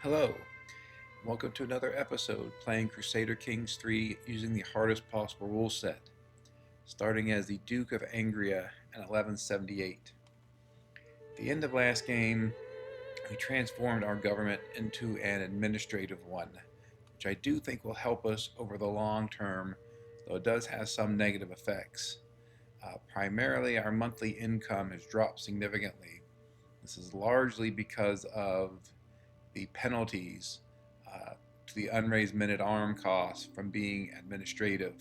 Hello, welcome to another episode playing Crusader Kings 3 using the hardest possible rule set, starting as the Duke of Angria in 1178. At the end of last game, we transformed our government into an administrative one, which I do think will help us over the long term, though it does have some negative effects. Primarily, our monthly income has dropped significantly. This is largely because of the penalties to the unraised men-at-arm costs from being administrative.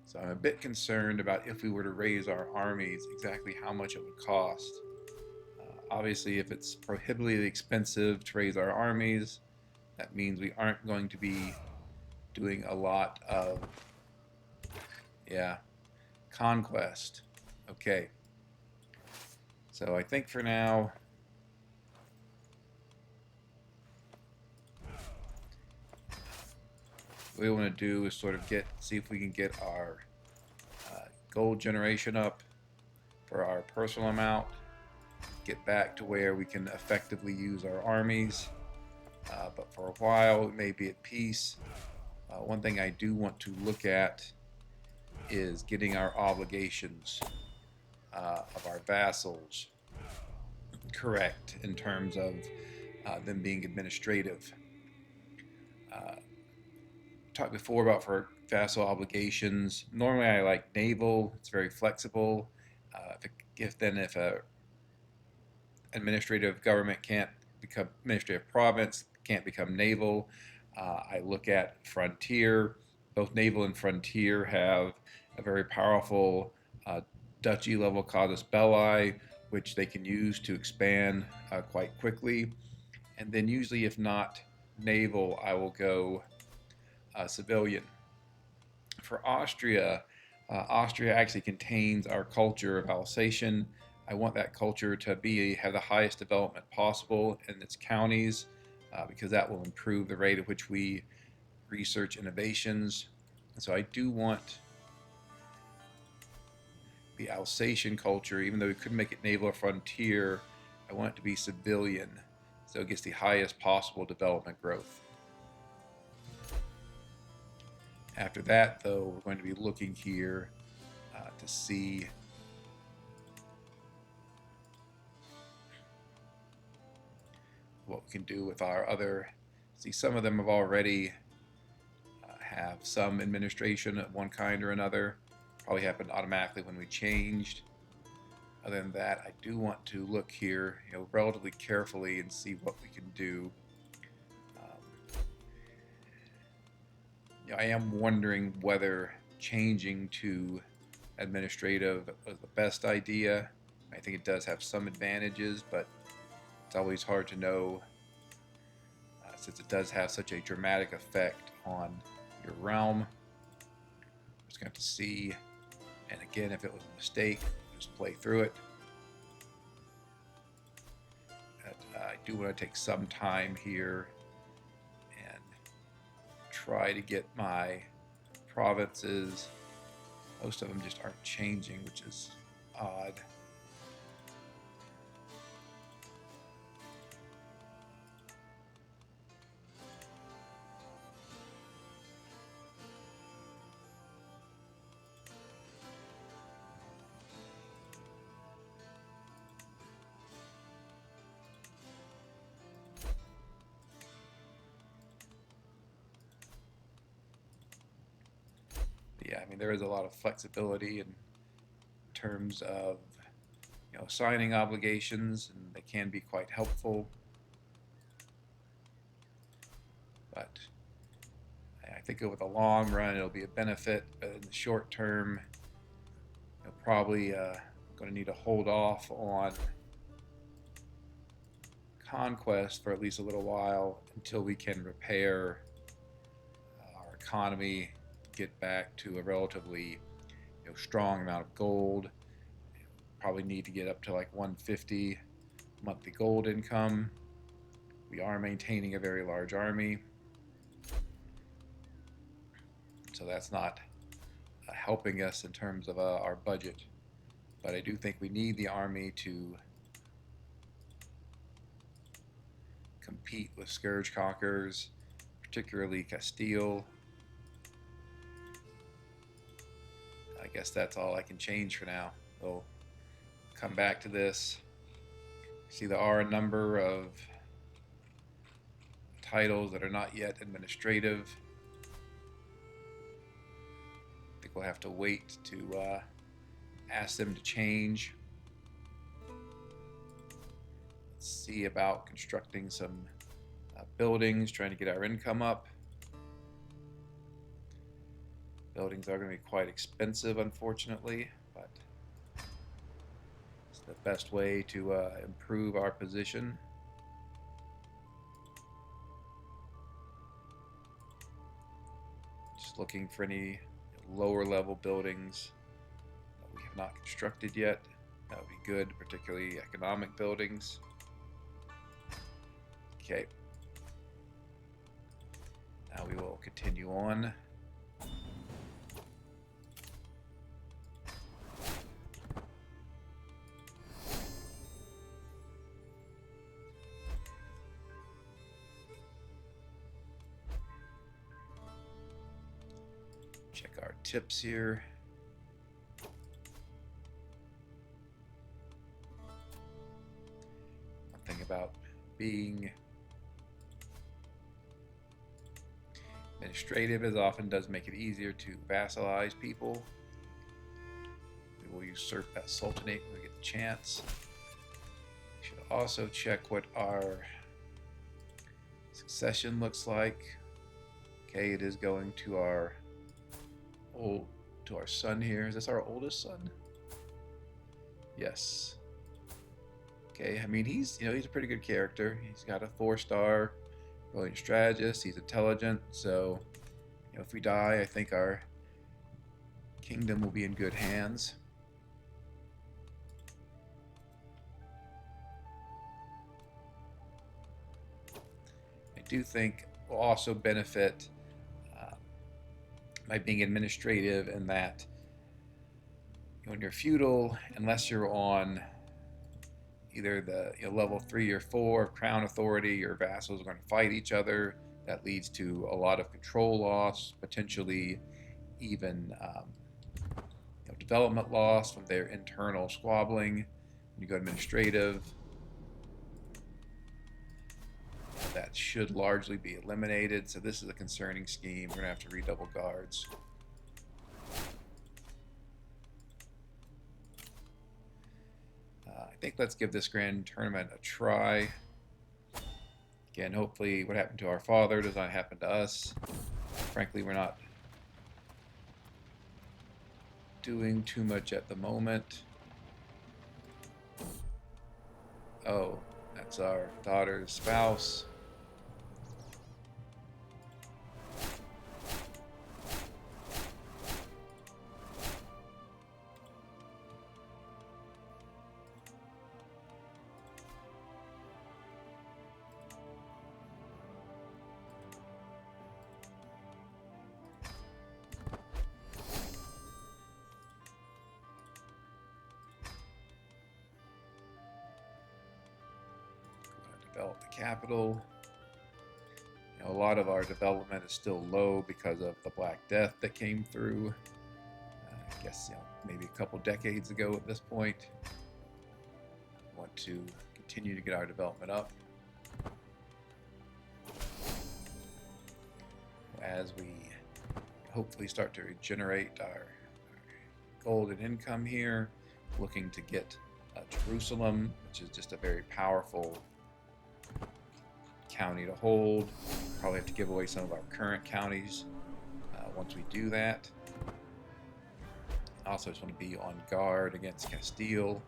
So I'm a bit concerned about if we were to raise our armies, exactly how much it would cost. Obviously, if it's prohibitively expensive to raise our armies, that means we aren't going to be doing a lot of, conquest. Okay. So I think for now, what we want to do is sort of see if we can get our gold generation up for our personal amount, get back to where we can effectively use our armies, but for a while we may be at peace. One thing I do want to look at is getting our obligations of our vassals correct in terms of them being administrative. Talked before about for vassal obligations. Normally I like naval, it's very flexible. If a administrative government can't become administrative province, can't become naval, I look at frontier. Both naval and frontier have a very powerful duchy level casus belli, which they can use to expand quite quickly. And then usually if not naval, I will go civilian. For Austria, Austria actually contains our culture of Alsatian. I want that culture to have the highest development possible in its counties because that will improve the rate at which we research innovations. And so I do want the Alsatian culture, even though we couldn't make it naval or frontier, I want it to be civilian so it gets the highest possible development growth. After that, though, we're going to be looking here to see what we can do with our other. See, some of them have already have some administration of one kind or another. Probably happened automatically when we changed. Other than that, I do want to look here, relatively carefully and see what we can do. I am wondering whether changing to administrative was the best idea. I think it does have some advantages, but it's always hard to know since it does have such a dramatic effect on your realm. Just going to have to see, and again, if it was a mistake, just play through it. But, I do want to take some time here and try to get my provinces. Most of them just aren't changing, which is odd. Yeah, I mean, there is a lot of flexibility in terms of signing obligations, and they can be quite helpful. But I think over the long run, it'll be a benefit. But in the short term, probably going to need to hold off on conquest for at least a little while until we can repair our economy, get back to a relatively strong amount of gold. Probably need to get up to like 150 monthly gold income. We are maintaining a very large army, so that's not helping us in terms of our budget. But I do think we need the army to compete with Scourge Conquerors, particularly Castile. I guess that's all I can change for now. We'll come back to this. See, there are a number of titles that are not yet administrative. I think we'll have to wait to ask them to change. Let's see about constructing some buildings, trying to get our income up. Buildings are going to be quite expensive, unfortunately, but it's the best way to improve our position. Just looking for any lower level buildings that we have not constructed yet. That would be good, particularly economic buildings. Okay. Now we will continue on. Check our tips here. One thing about being administrative is often does make it easier to vassalize people. We will usurp that sultanate when we get the chance. We should also check what our succession looks like. Okay, it is going to our son here. Is this our oldest son? Yes. Okay, I mean he's a pretty good character. He's got a 4-star brilliant strategist. He's intelligent, so if we die, I think our kingdom will be in good hands. I do think we'll also benefit by being administrative in that when you're feudal, unless you're on either the level 3 or 4 crown authority, your vassals are going to fight each other. That leads to a lot of control loss, potentially even development loss from their internal squabbling. When you go administrative, that should largely be eliminated. So this is a concerning scheme. We're going to have to redouble guards. I think let's give this grand tournament a try. Again, hopefully what happened to our father does not happen to us. Frankly, we're not doing too much at the moment. Oh, that's our daughter's spouse. Develop the capital. A lot of our development is still low because of the Black Death that came through. I guess maybe a couple decades ago at this point. We want to continue to get our development up. As we hopefully start to regenerate our golden income here, looking to get Jerusalem, which is just a very powerful county to hold. Probably have to give away some of our current counties once we do that. Also just want to be on guard against Castile.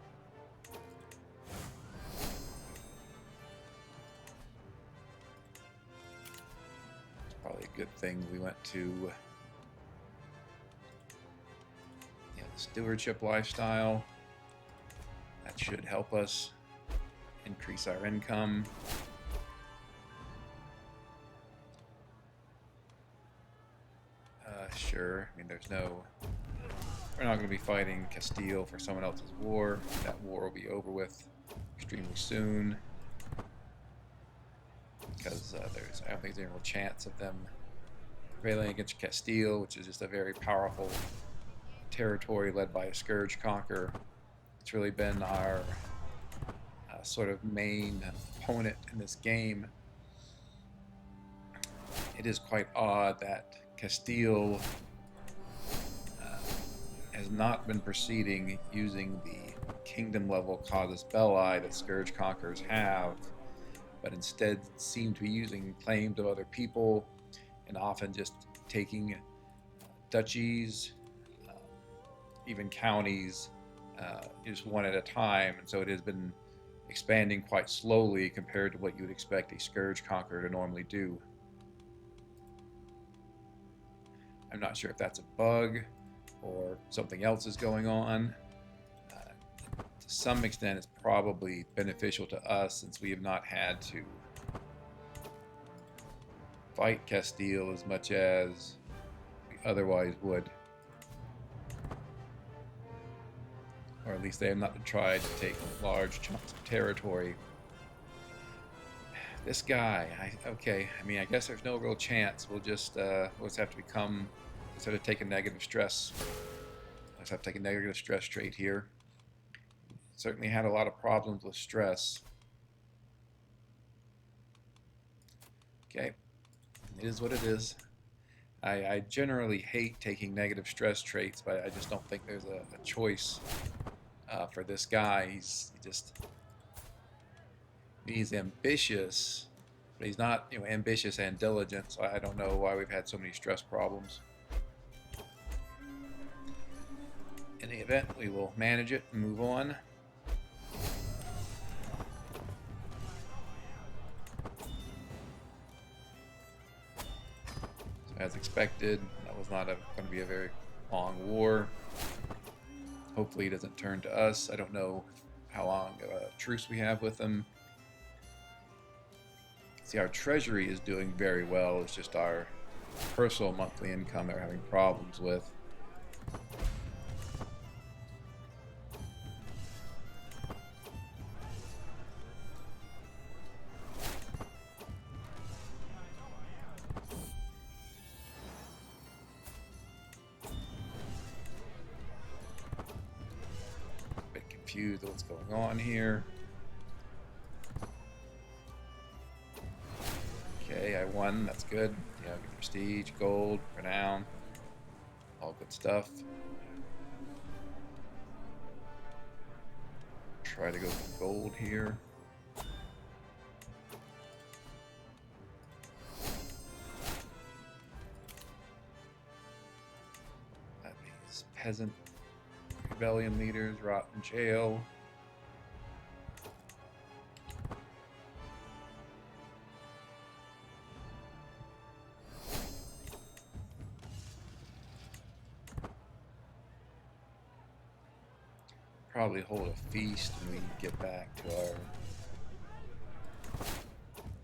It's probably a good thing we went to the stewardship lifestyle. That should help us increase our income. Sure. I mean, we're not going to be fighting Castile for someone else's war. That war will be over with extremely soon. because I don't think there's any real chance of them prevailing against Castile, which is just a very powerful territory led by a Scourge Conqueror. It's really been our sort of main opponent in this game. It is quite odd that Castile has not been proceeding using the kingdom level casus belli that Scourge Conquerors have, but instead seem to be using claims of other people and often just taking duchies, even counties, just one at a time. And so it has been expanding quite slowly compared to what you would expect a Scourge Conqueror to normally do. I'm not sure if that's a bug or something else is going on. To some extent, it's probably beneficial to us since we have not had to fight Castile as much as we otherwise would. Or at least they have not tried to take large chunks of territory. This guy, okay, I mean, I guess there's no real chance. We'll just have to become, instead of take a negative stress, let's have to take a negative stress trait here. Certainly had a lot of problems with stress. Okay, it is what it is. I generally hate taking negative stress traits, but I just don't think there's a choice for this guy. He's ambitious, but he's not, ambitious and diligent. So I don't know why we've had so many stress problems. In the event, we will manage it and move on. As expected, that was not going to be a very long war. Hopefully he doesn't turn to us. I don't know how long of a truce we have with him. See, our treasury is doing very well. It's just our personal monthly income they're having problems with. Confused what's going on here. Okay, I won. That's good. Yeah, get prestige, gold, renown, all good stuff. Try to go for gold here. That means peasant rebellion leaders rot in jail. Probably hold a feast when we get back to our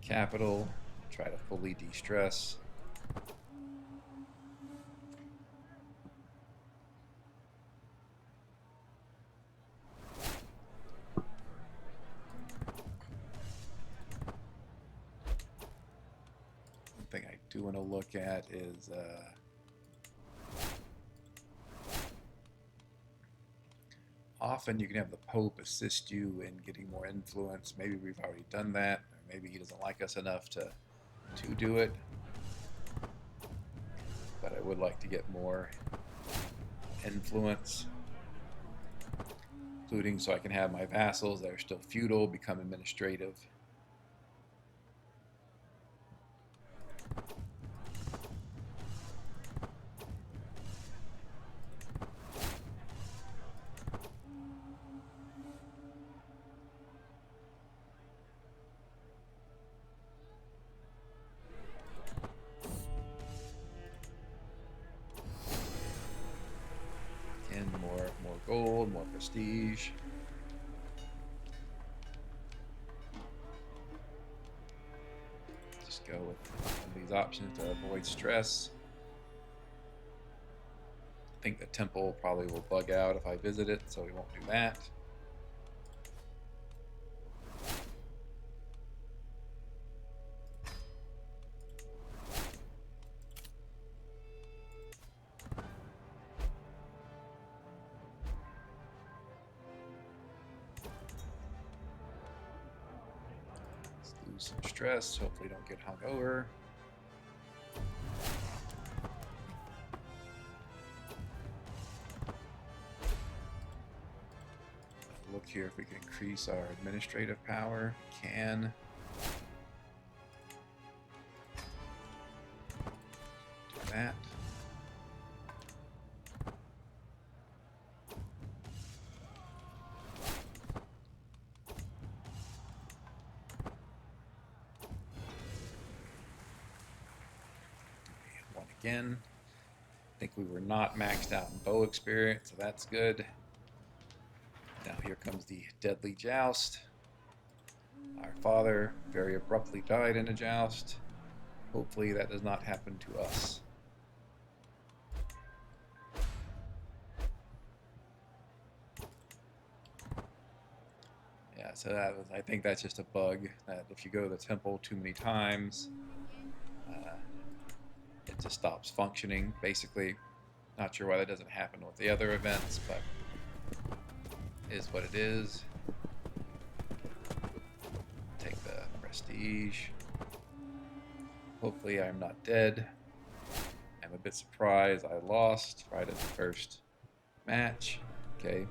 capital. Try to fully de-stress. Thing I do want to look at is often you can have the Pope assist you in getting more influence. Maybe we've already done that, or maybe he doesn't like us enough to do it. But I would like to get more influence, including so I can have my vassals that are still feudal become administrative. More gold, more prestige. Just go with one of these options to avoid stress. I think the temple probably will bug out if I visit it, so we won't do that. lose some stress. Hopefully don't get hung over. Look here if we can increase our administrative power. Can. Do that. One again. I think we were not maxed out in bow experience, so that's good. Now here comes the deadly joust. Our father very abruptly died in a joust. Hopefully that does not happen to us. Yeah, so I think that's just a bug, that if you go to the temple too many times, it just stops functioning, basically. Not sure why that doesn't happen with the other events, but is what it is. Take the prestige. Hopefully I'm not dead. I'm a bit surprised I lost right at the first match. Okay.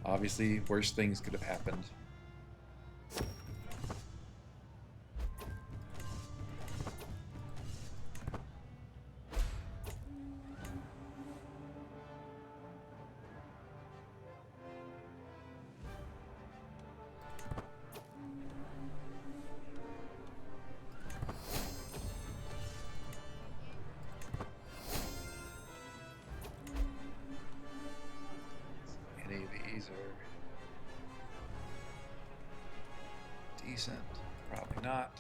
Obviously, worse things could have happened. Any of these are decent, probably not.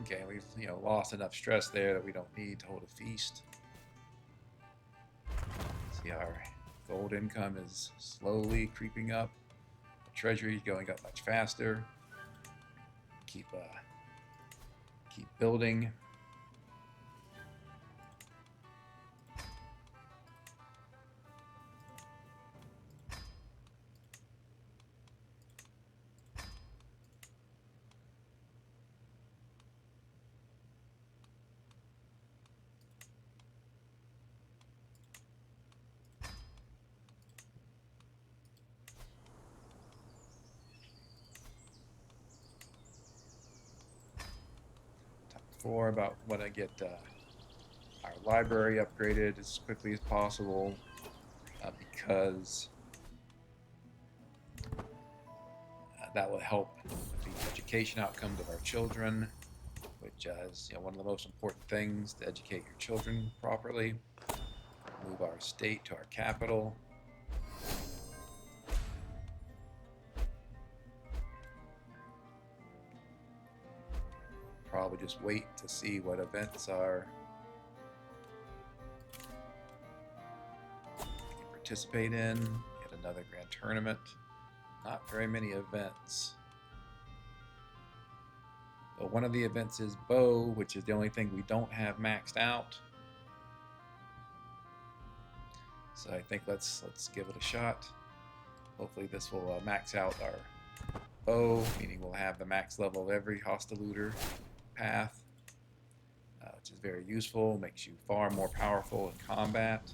Okay, we've lost enough stress there that we don't need to hold a feast. See, our gold income is slowly creeping up. The treasury is going up much faster. Keep building. For about when I get our library upgraded as quickly as possible, because that will help with the education outcomes of our children, which is one of the most important things, to educate your children properly. Move our state to our capital. Probably just wait to see what events are we can participate in. Get another grand tournament. Not very many events. But one of the events is bow, which is the only thing we don't have maxed out. So I think let's give it a shot. Hopefully this will max out our bow, meaning we'll have the max level of every hostilooter path, which is very useful, makes you far more powerful in combat.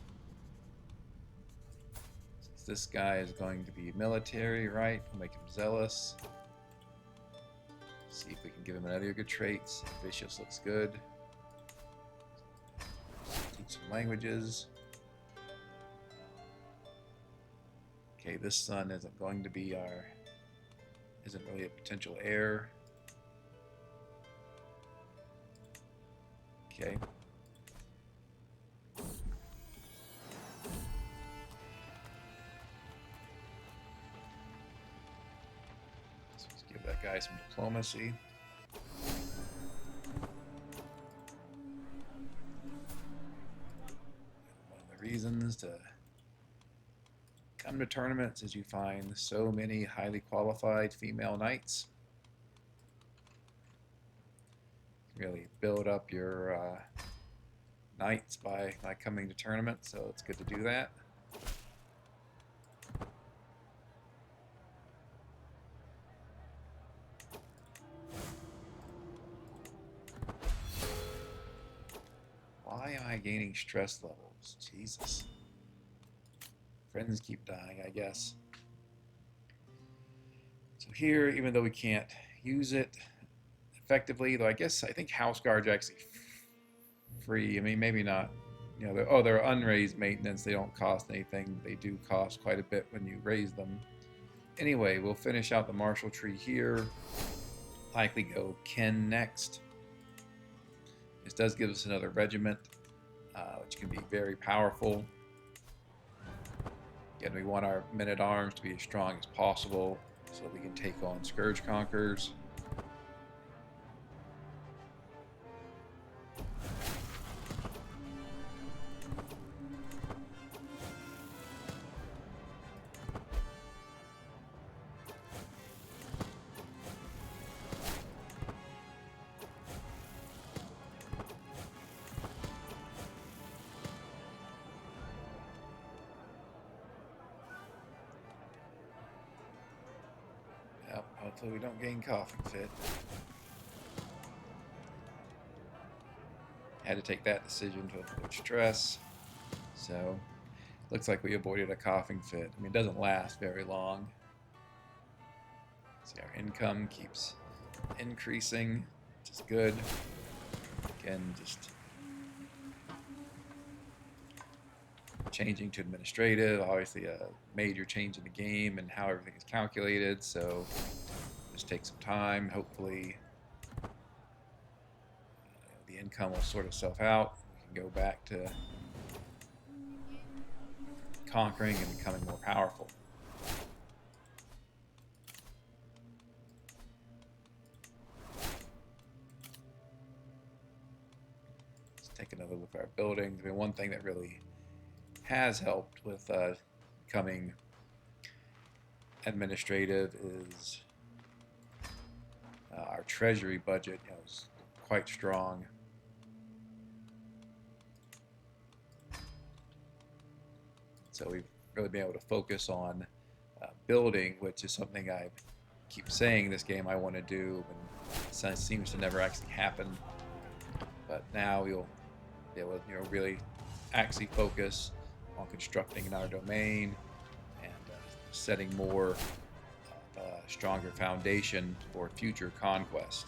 Since this guy is going to be military, right, we'll make him zealous. See if we can give him another good traits. Vicious looks good. Teach some languages. Okay, this son isn't going to be isn't really a potential heir. Okay. Let's give that guy some diplomacy. One of the reasons to come to tournaments is you find so many highly qualified female knights. Really build up your knights by coming to tournaments, so it's good to do that. High gaining stress levels. Jesus. Friends keep dying, I guess. So here, even though we can't use it effectively, though I think house guards are actually free. I mean, maybe not. You know, they're unraised maintenance. They don't cost anything. They do cost quite a bit when you raise them. Anyway, we'll finish out the martial tree here. Likely go Ken next. This does give us another regiment, which can be very powerful. Again, we want our men-at-arms to be as strong as possible so we can take on Scourge Conquerors. Hopefully we don't gain coughing fit. Had to take that decision to avoid stress. So, looks like we avoided a coughing fit. I mean, it doesn't last very long. See, our income keeps increasing, which is good. Again, just changing to administrative, obviously a major change in the game and how everything is calculated, so just take some time. Hopefully the income will sort itself out. We can go back to conquering and becoming more powerful. Let's take another look at our buildings. I mean, one thing that really has helped with becoming administrative is our treasury budget, is quite strong. So we've really been able to focus on building, which is something I keep saying this game I want to do, and it seems to never actually happen. But now we'll be able to, really actually focus on constructing in our domain and setting more stronger foundation for future conquest.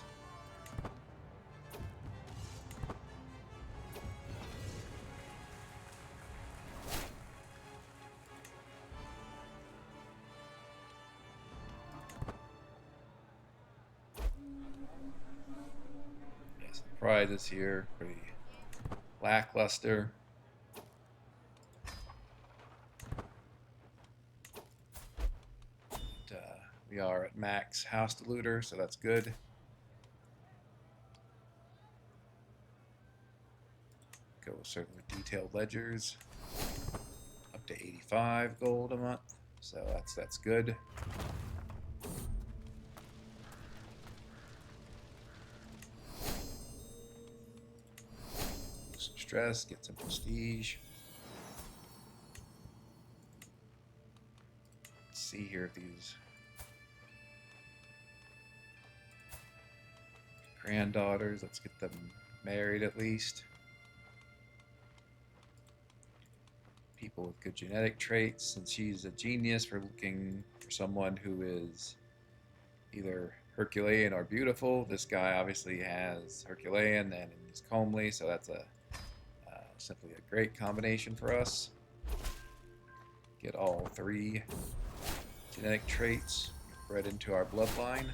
Yes, the prizes here pretty lackluster. We are at max house diluter, so that's good. Go with certain detailed ledgers. Up to 85 gold a month, so that's good. Some stress, get some prestige. Let's see here if these granddaughters, let's get them married at least. People with good genetic traits, since she's a genius, we're looking for someone who is either Herculean or beautiful. This guy obviously has Herculean and is comely, so that's simply a great combination for us. Get all 3 genetic traits bred into our bloodline.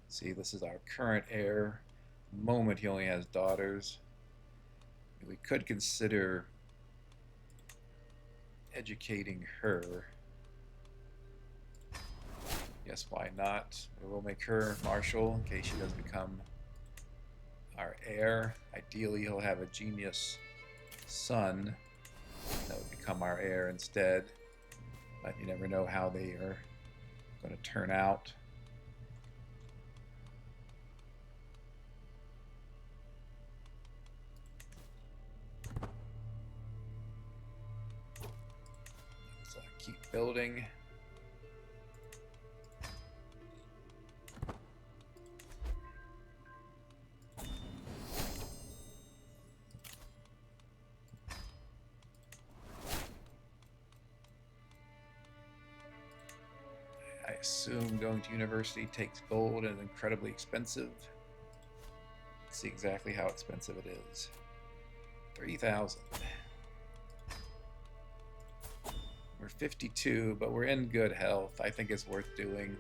See, this is our current heir. At the moment, he only has daughters. We could consider educating her. Yes, why not? We'll make her marshal in case she does become our heir. Ideally, he'll have a genius son that would become our heir instead. But you never know how they are going to turn out. Let's keep building. assume going to university takes gold and is incredibly expensive. Let's see exactly how expensive it is. 3,000. We're 52, but we're in good health. I think it's worth doing.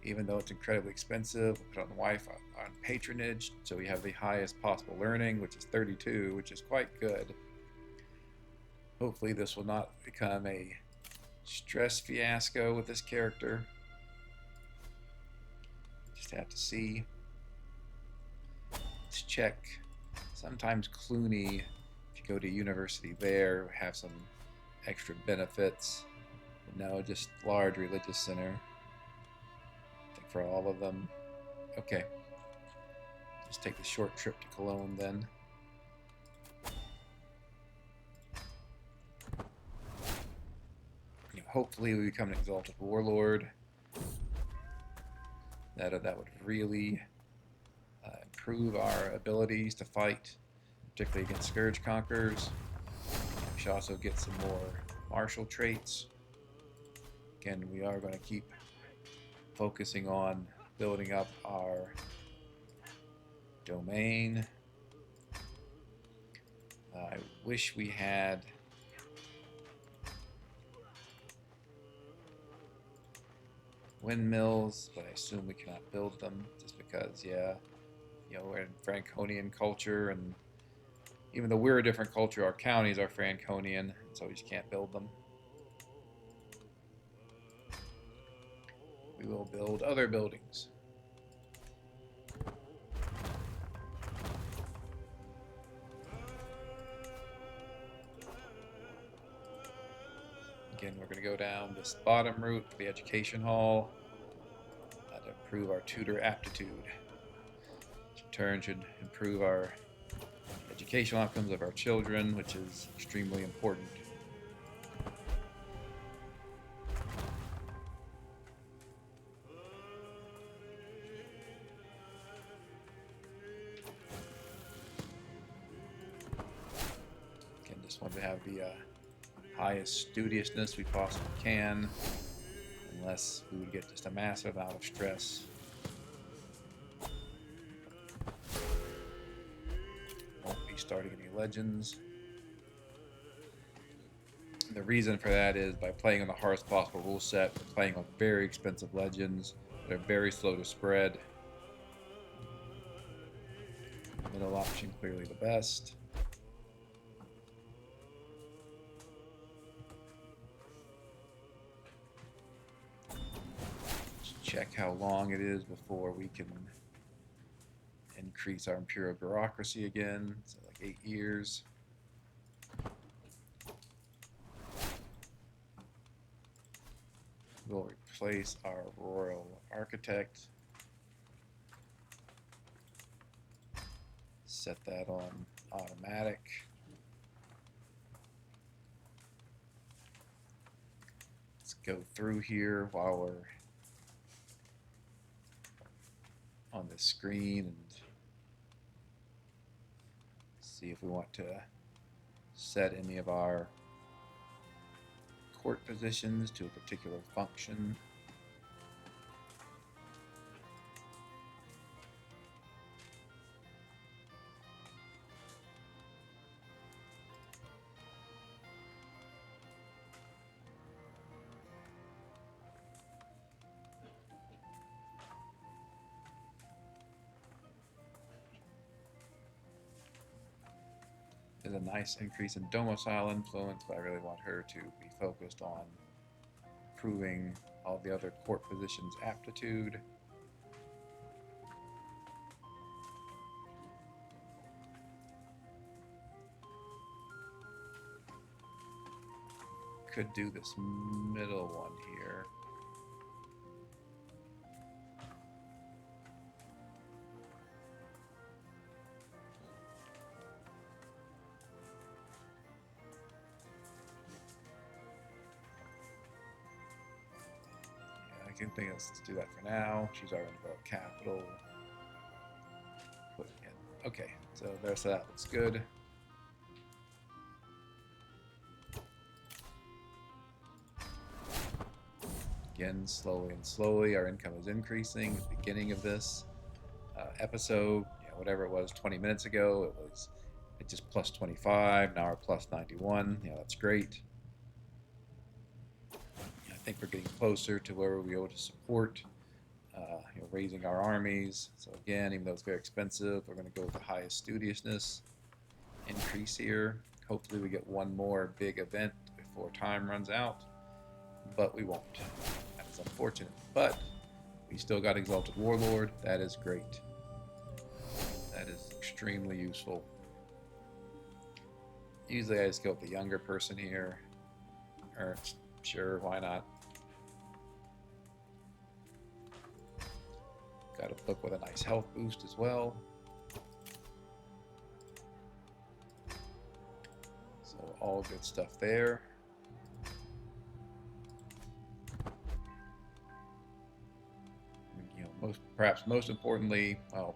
Even though it's incredibly expensive, we'll put on wife on patronage, so we have the highest possible learning, which is 32, which is quite good. Hopefully this will not become a stress fiasco with this character. Just have to see. Let's check. Sometimes Cluny, if you go to university there, have some extra benefits. But no, just large religious center. I think for all of them. Okay. Just take the short trip to Cologne then. Hopefully we become an exalted warlord. That would really improve our abilities to fight, particularly against Scourge Conquerors. We should also get some more martial traits. Again, we are going to keep focusing on building up our domain. I wish we had windmills, but I assume we cannot build them just because, yeah, you know, we're in Franconian culture, and even though we're a different culture, our counties are Franconian, so we just can't build them. We will build other buildings. Again, we're going to go down this bottom route to the education hall to improve our tutor aptitude. Which in turn should improve our educational outcomes of our children, which is extremely important. Again, just want to have the highest studiousness we possibly can, unless we would get just a massive amount of stress. Won't be starting any legends. The reason for that is by playing on the hardest possible rule set, we're playing on very expensive legends that are very slow to spread. Middle option clearly the best. Check how long it is before we can increase our imperial bureaucracy again. So like 8 years. We'll replace our royal architect. Set that on automatic. Let's go through here while we're on the screen and see if we want to set any of our court positions to a particular function. There's a nice increase in domicile influence, but I really want her to be focused on improving all the other court positions' aptitude. Could do this middle one here. I think let's do that for now. She's already developed capital. Put it in. Okay, so there's that. Looks good. Again, slowly and slowly, our income is increasing. At the beginning of this episode, whatever it was 20 minutes ago, it just plus 25. Now we're plus 91. That's great. I think we're getting closer to where we'll be able to support raising our armies. So again, even though it's very expensive, we're going to go with the highest studiousness increase here. Hopefully we get one more big event before time runs out, but we won't. That is unfortunate, but we still got Exalted Warlord. That is great. That is extremely useful. Usually I just go with the younger person here. Or, sure, why not? Got a book with a nice health boost as well. So all good stuff there. Perhaps most importantly, well,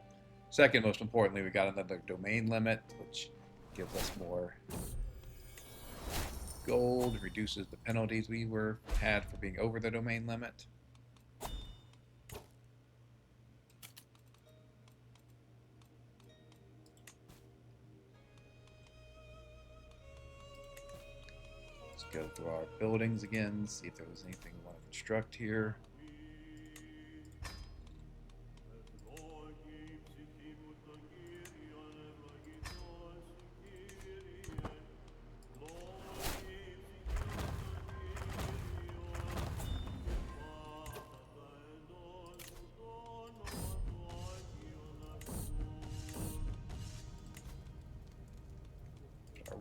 second most importantly, we got another domain limit, which gives us more gold, reduces the penalties we had for being over the domain limit. Let's go through our buildings again, see if there was anything we want to construct here.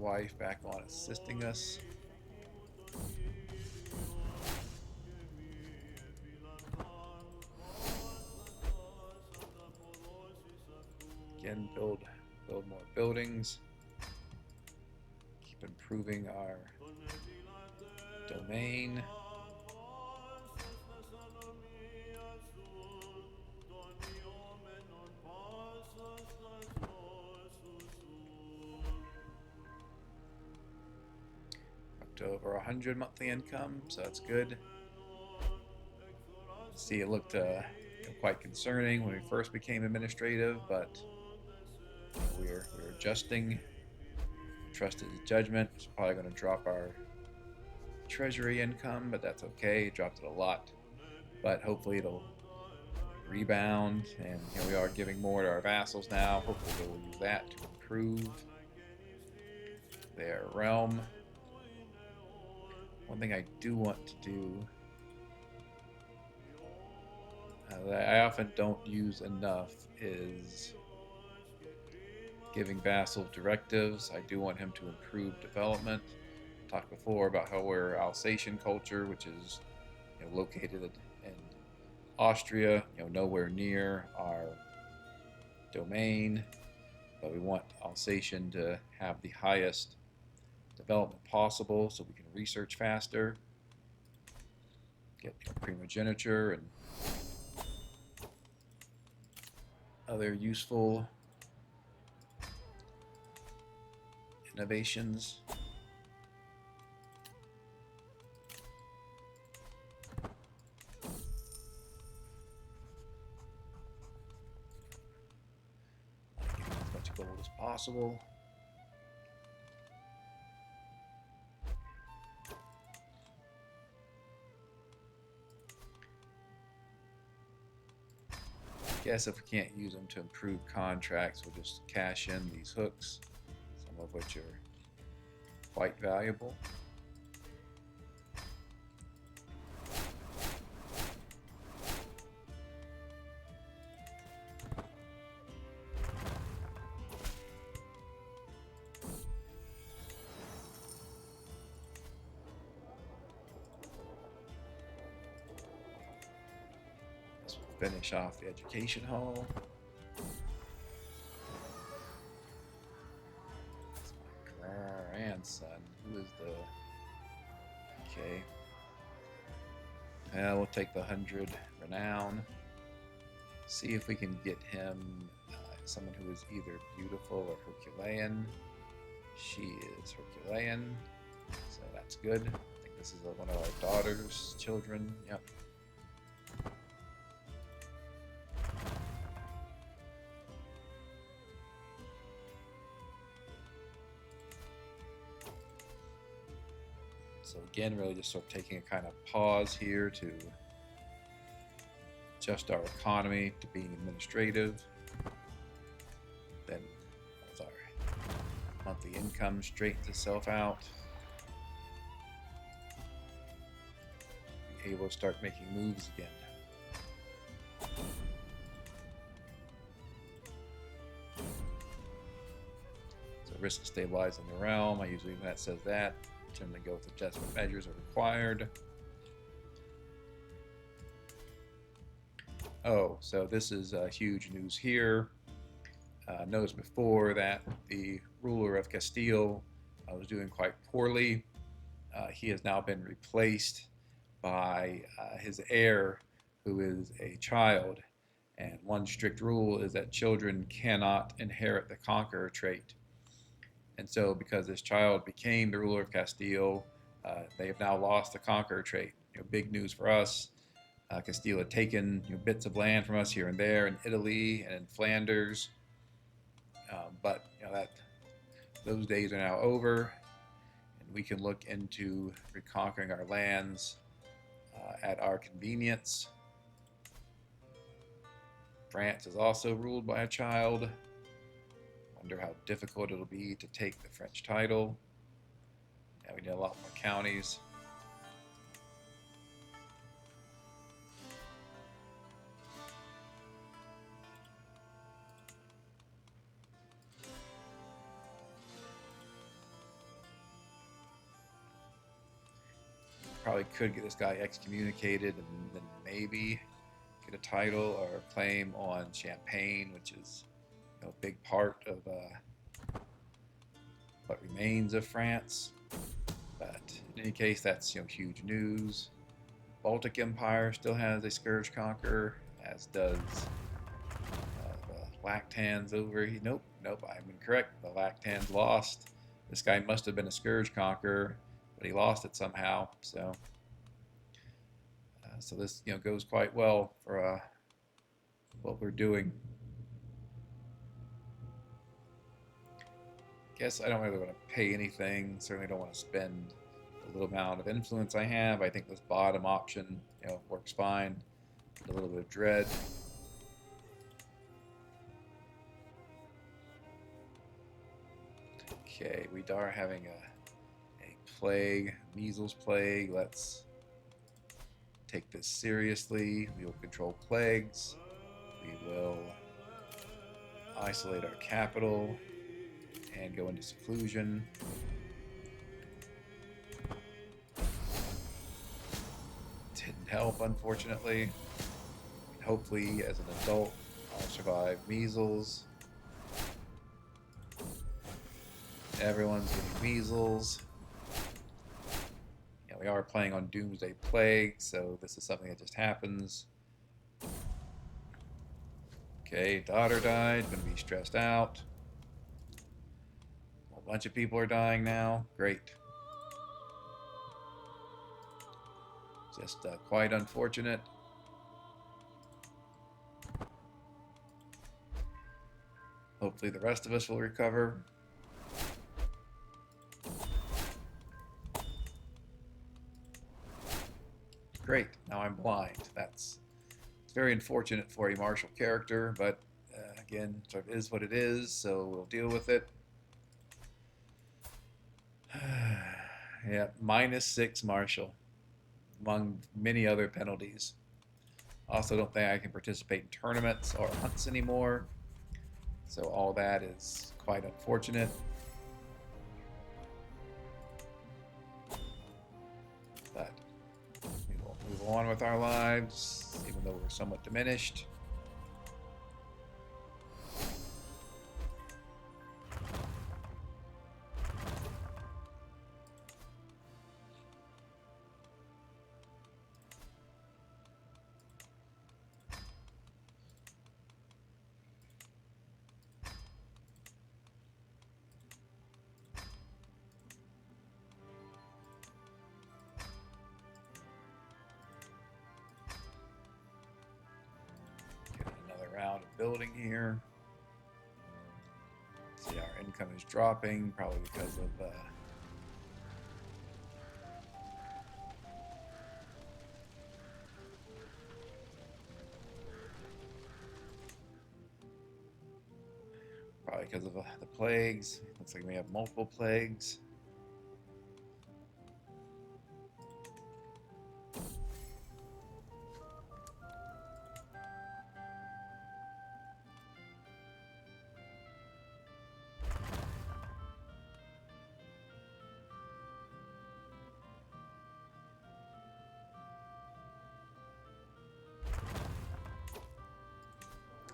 Wife back on assisting us. Again, build more buildings. Keep improving our domain. To over 100 monthly income, so that's good. See, it looked quite concerning when we first became administrative, but we're adjusting. Trusted his judgment. It's probably going to drop our treasury income, but that's okay. It dropped it a lot, but hopefully it'll rebound. And we are giving more to our vassals now. Hopefully they will use that to improve their realm. One thing I do want to do, that I often don't use enough, is giving vassal directives. I do want him to improve development. I talked before about how we're Alsatian culture, which is located in Austria, nowhere near our domain, but we want Alsatian to have the highest development possible so we can research faster, get primogeniture and other useful innovations. Get as much gold as possible. Guess if we can't use them to improve contracts, we'll just cash in these hooks, some of which are quite valuable. Finish off the education hall. It's my grandson. Who is the... Okay. We'll take the 100 renown. See if we can get him someone who is either beautiful or Herculean. She is Herculean, so that's good. I think this is one of our daughter's children. Yep. So again, really just sort of taking a kind of pause here to adjust our economy to being administrative. Then as our monthly income straightens itself out, be able to start making moves again. So risk of stabilizing the realm, I usually, when that says that, generally go with adjustment measures are required. Oh, so this is huge news here. Notice before that the ruler of Castile was doing quite poorly. He has now been replaced by his heir, who is a child. And one strict rule is that children cannot inherit the conqueror trait. And so because this child became the ruler of Castile, they have now lost the conqueror trait. Big news for us. Castile had taken bits of land from us here and there in Italy and in Flanders, but those days are now over, and we can look into reconquering our lands at our convenience. France is also ruled by a child. Wonder how difficult it'll be to take the French title. Yeah, we need a lot more counties. Probably could get this guy excommunicated and then maybe get a title or a claim on Champagne, which is a big part of what remains of France. But in any case, that's huge news. Baltic Empire still has a Scourge Conqueror, as does the Lactans over here. Nope, I'm incorrect. The Lactans lost. This guy must have been a Scourge Conqueror, but he lost it somehow. So this goes quite well for what we're doing. Guess I don't really want to pay anything. Certainly don't want to spend the little amount of influence I have. I think this bottom option works fine. Get a little bit of dread. Okay, we are having a plague, measles plague. Let's take this seriously. We will control plagues. We will isolate our capital and go into seclusion. Didn't help, unfortunately. Hopefully, as an adult, I'll survive measles. Everyone's getting measles. We are playing on Doomsday Plague, so this is something that just happens. Okay, daughter died, gonna be stressed out. A bunch of people are dying now. Great. Just quite unfortunate. Hopefully the rest of us will recover. Great, now I'm blind. It's very unfortunate for a martial character, but again, sort of is what it is, so we'll deal with it. Yeah, -6 martial, among many other penalties. Also don't think I can participate in tournaments or hunts anymore, so all that is quite unfortunate. But we will move on with our lives, even though we're somewhat diminished. Round of building here. See, our income is dropping, probably because of because of the plagues. Looks like we have multiple plagues.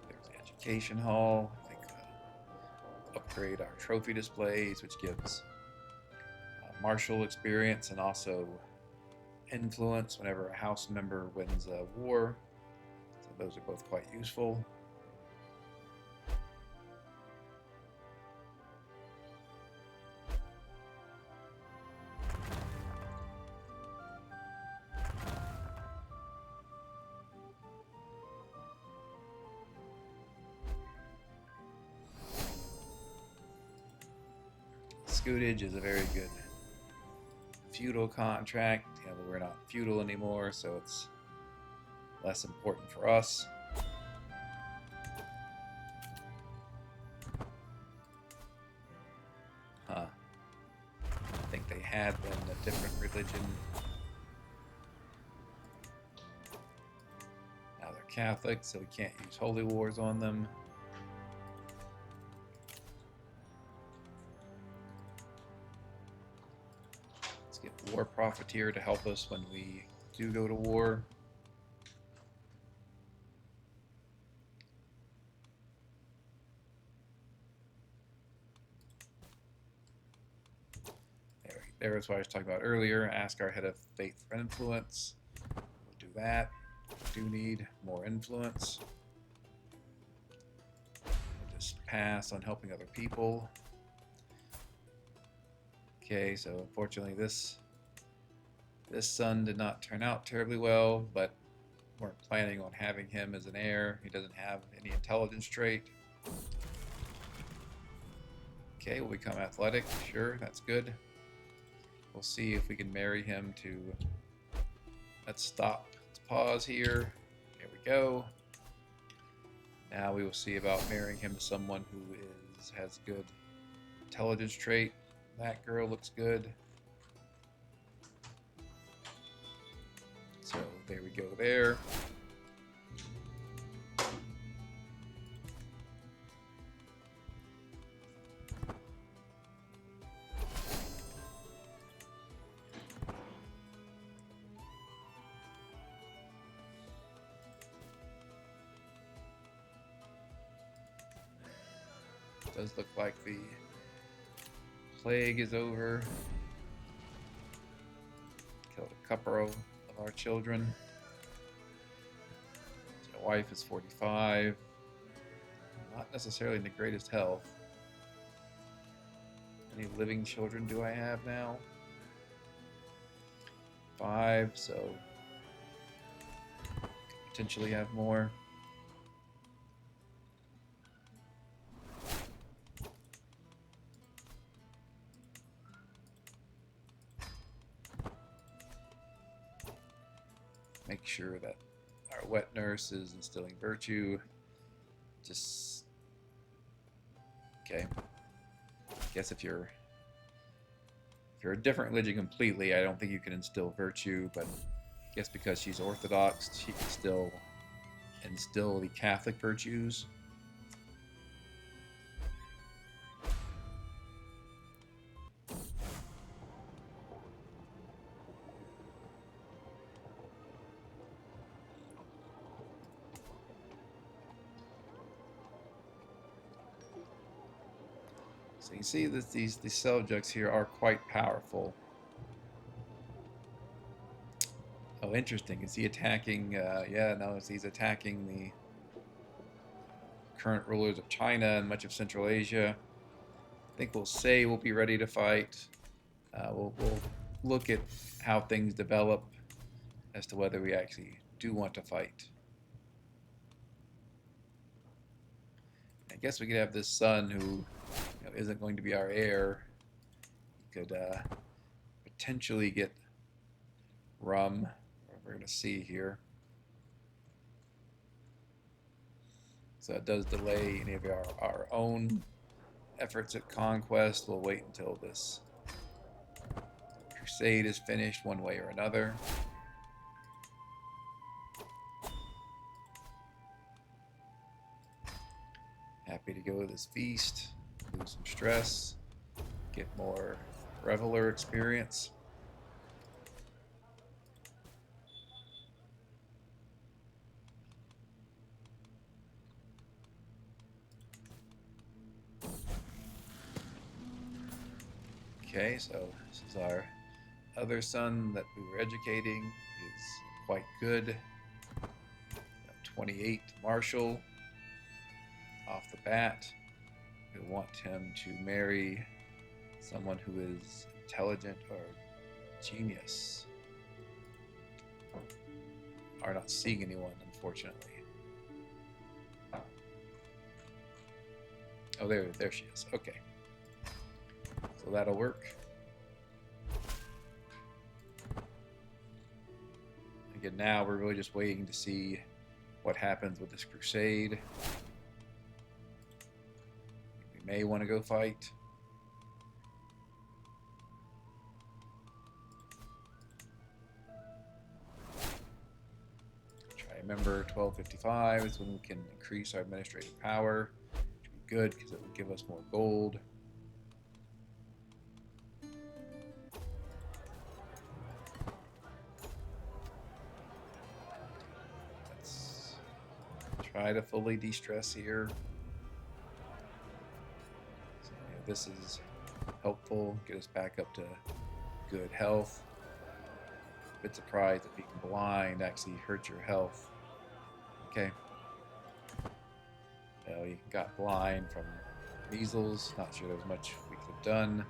There's the education hall. I think upgrade our trophy displays, which gives martial experience and also influence whenever a house member wins a war. So those are both quite useful. Scourge is a very good feudal contract. Yeah, but we're not feudal anymore, so it's less important for us. Huh. I think they had been a different religion. Now they're Catholic, so we can't use holy wars on them. Get war profiteer to help us when we do go to war. There is what I was talking about earlier. Ask our head of faith for influence. We'll do that. We do need more influence. We'll just pass on helping other people. Okay, so unfortunately this son did not turn out terribly well, but weren't planning on having him as an heir. He doesn't have any intelligence trait. Okay, will become athletic. Sure, that's good. We'll see if we can marry him to... Let's stop. Let's pause here. There we go. Now we will see about marrying him to someone who has good intelligence trait. That girl looks good. So there we go there. Does look like the plague is over. Killed a couple of our children. My wife is 45. Not necessarily in the greatest health. How many living children do I have now? 5, so could potentially have more. Make sure that our wet nurse is instilling virtue. Just okay. I guess if you're a different religion completely, I don't think you can instill virtue, but I guess because she's Orthodox, she can still instill the Catholic virtues. So you see that these subjects here are quite powerful. Oh, interesting. Is he attacking? Yeah, no, he's attacking the current rulers of China and much of Central Asia. I think we'll say we'll be ready to fight. We'll look at how things develop as to whether we actually do want to fight. I guess we could have this son who isn't going to be our heir. He could potentially get rum. We're going to see here. So it does delay any of our own efforts at conquest. We'll wait until this crusade is finished one way or another. Happy to go to this feast, lose some stress, get more reveler experience. Okay, so this is our other son that we were educating. He's quite good. 28 marshal off the bat. We want him to marry someone who is intelligent or genius. Are not seeing anyone, unfortunately. Oh, there she is. Okay. So that'll work. Again, now we're really just waiting to see what happens with this crusade. We may want to go fight. Try to remember 1255 is when we can increase our administrative power, which would be good because it would give us more gold. Try to fully de-stress here. So, this is helpful. Get us back up to good health. A bit surprised if being blind actually hurt your health. Okay. Well, you got blind from measles. Not sure there was much we could have done.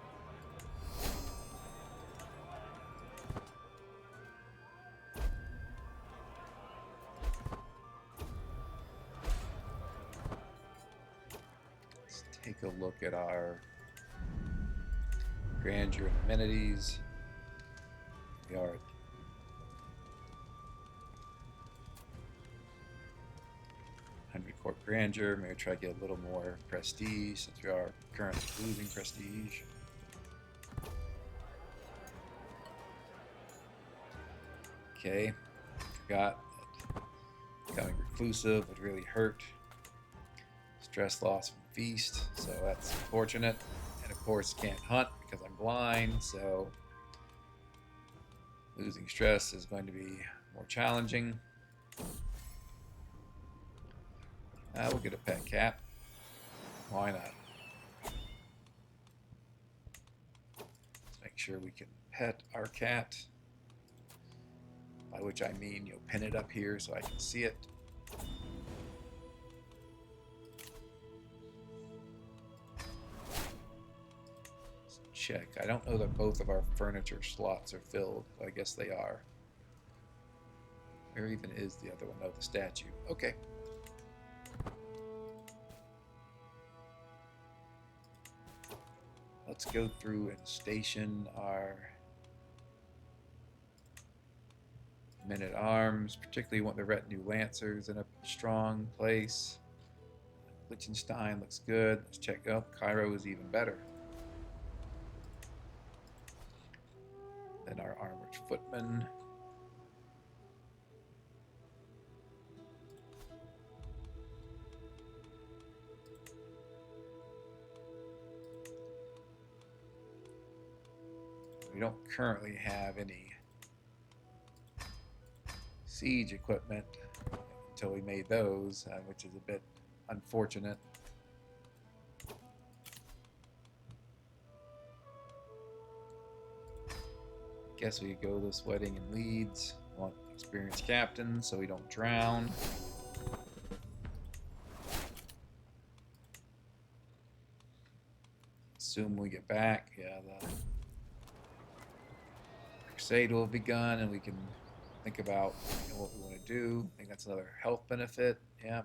Take a look at our grandeur and amenities. We are at 100 court grandeur. Maybe try to get a little more prestige since we are currently losing prestige. Okay, forgot that becoming reclusive would really hurt. Stress loss from feast, so that's unfortunate. And of course can't hunt because I'm blind, so losing stress is going to be more challenging. We'll get a pet cat. Why not? Let's make sure we can pet our cat, by which I mean you'll pin it up here so I can see it. Check. I don't know that both of our furniture slots are filled. I guess they are. Where even is the other one? Oh, the statue. Okay. Let's go through and station our men-at-arms. Particularly want the retinue lancers in a strong place. Liechtenstein looks good. Let's check up. Cairo is even better. And our armored footmen. We don't currently have any siege equipment until we made those, which is a bit unfortunate. Guess we could go this wedding in Leeds. Want experienced captains so we don't drown. Assume we get back, yeah, the crusade will have begun and we can think about what we want to do. I think that's another health benefit, yeah.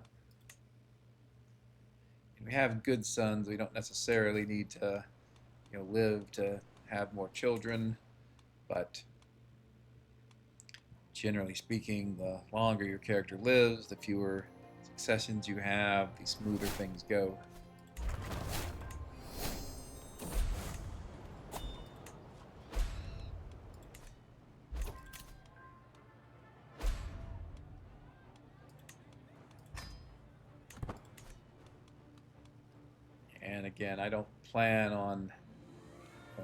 And we have good sons. We don't necessarily need to, live to have more children. But generally speaking, the longer your character lives, the fewer successions you have, the smoother things go. Again, I don't plan on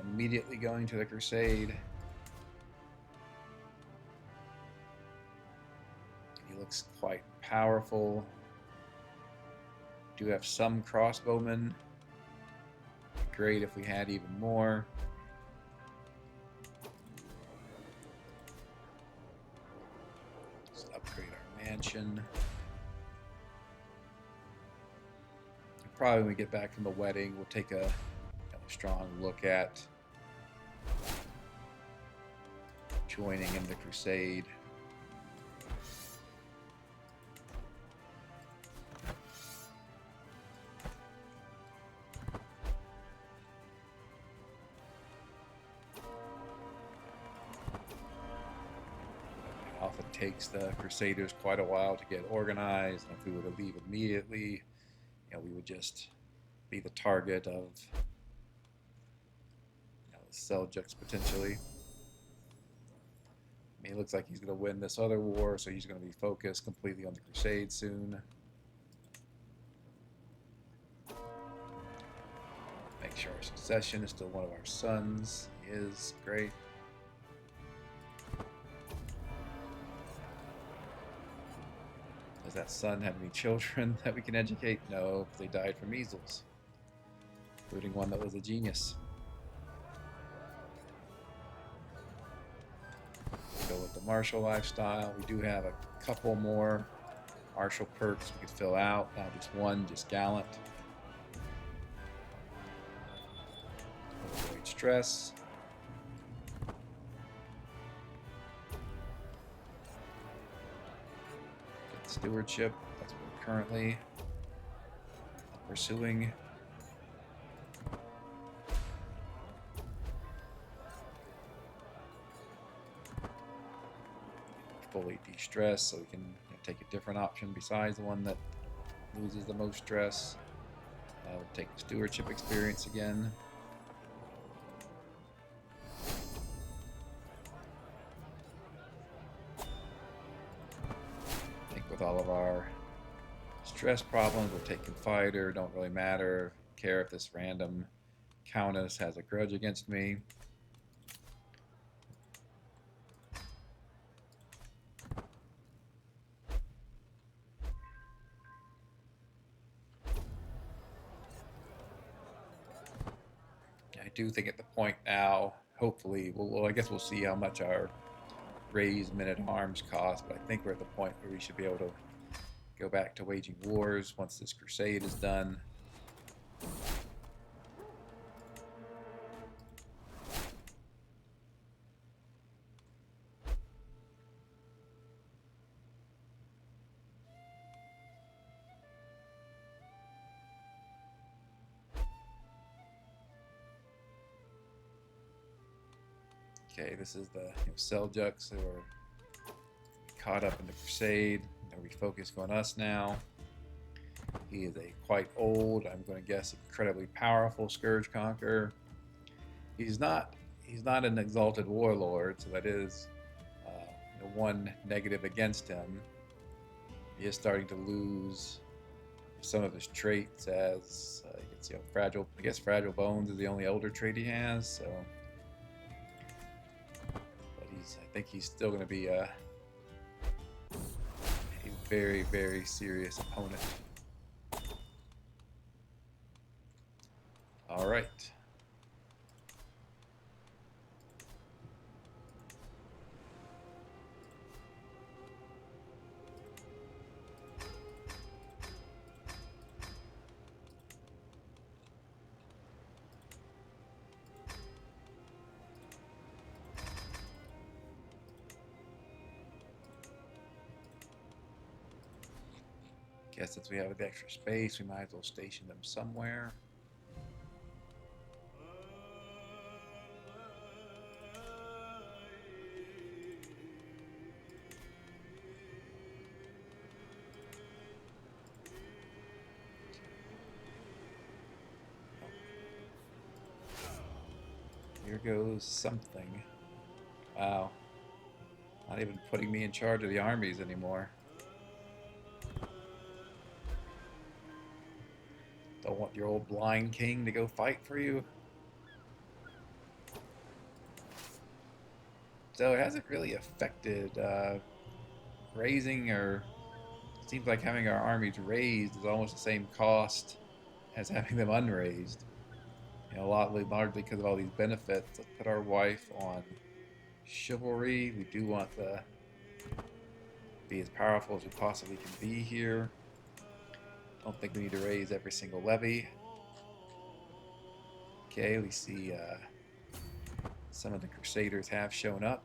immediately going to the crusade. He looks quite powerful. Do have some crossbowmen. Great if we had even more. Let's upgrade our mansion. Probably when we get back from the wedding, we'll take a strong look at joining in the crusade. It often takes the Crusaders quite a while to get organized, and if we were to leave immediately, we would just be the target of the Seljuks potentially. I mean, it looks like he's going to win this other war, so he's going to be focused completely on the crusade soon. Make sure our succession is still one of our sons. He is. Great. Does that son have any children that we can educate? No, they died from measles, including one that was a genius. Go with the martial lifestyle. We do have a couple more martial perks we could fill out. Now just one, just gallant. Avoid stress. Stewardship, that's what we're currently pursuing. Fully de-stress, so we can take a different option besides the one that loses the most stress. We'll take the stewardship experience again. All of our stress problems, we're taking fighter, don't really matter. Care if this random countess has a grudge against me. I do think at the point now, hopefully, I guess we'll see how much our raised men-at-arms cost, but I think we're at the point where we should be able to go back to waging wars once this crusade is done. Okay, this is the Seljuks who are caught up in the crusade. They're refocused on us now. He is a quite old, I'm going to guess incredibly powerful Scourge Conqueror. He's not an exalted warlord, so that is one negative against him. He is starting to lose some of his traits as fragile. I guess fragile bones is the only elder trait he has. So. I think he's still going to be a very, very serious opponent. All right. Guess since we have the extra space, we might as well station them somewhere. Here goes something. Wow. Not even putting me in charge of the armies anymore. Don't want your old blind king to go fight for you. So it hasn't really affected raising, or it seems like having our armies raised is almost the same cost as having them unraised. You know, largely because of all these benefits. Let's put our wife on chivalry. We do want to be as powerful as we possibly can be here. Don't think we need to raise every single levy. Okay, we see some of the Crusaders have shown up.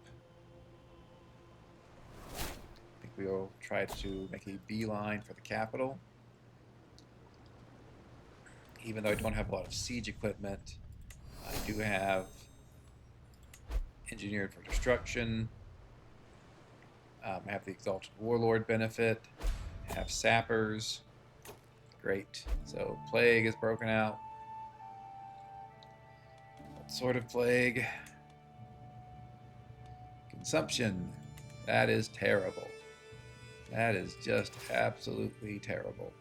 I think we'll try to make a beeline for the capital. Even though I don't have a lot of siege equipment, I do have engineered for destruction. I have the exalted warlord benefit. I have sappers. Great. So plague is broken out. What sort of plague? Consumption. That is terrible. That is just absolutely terrible.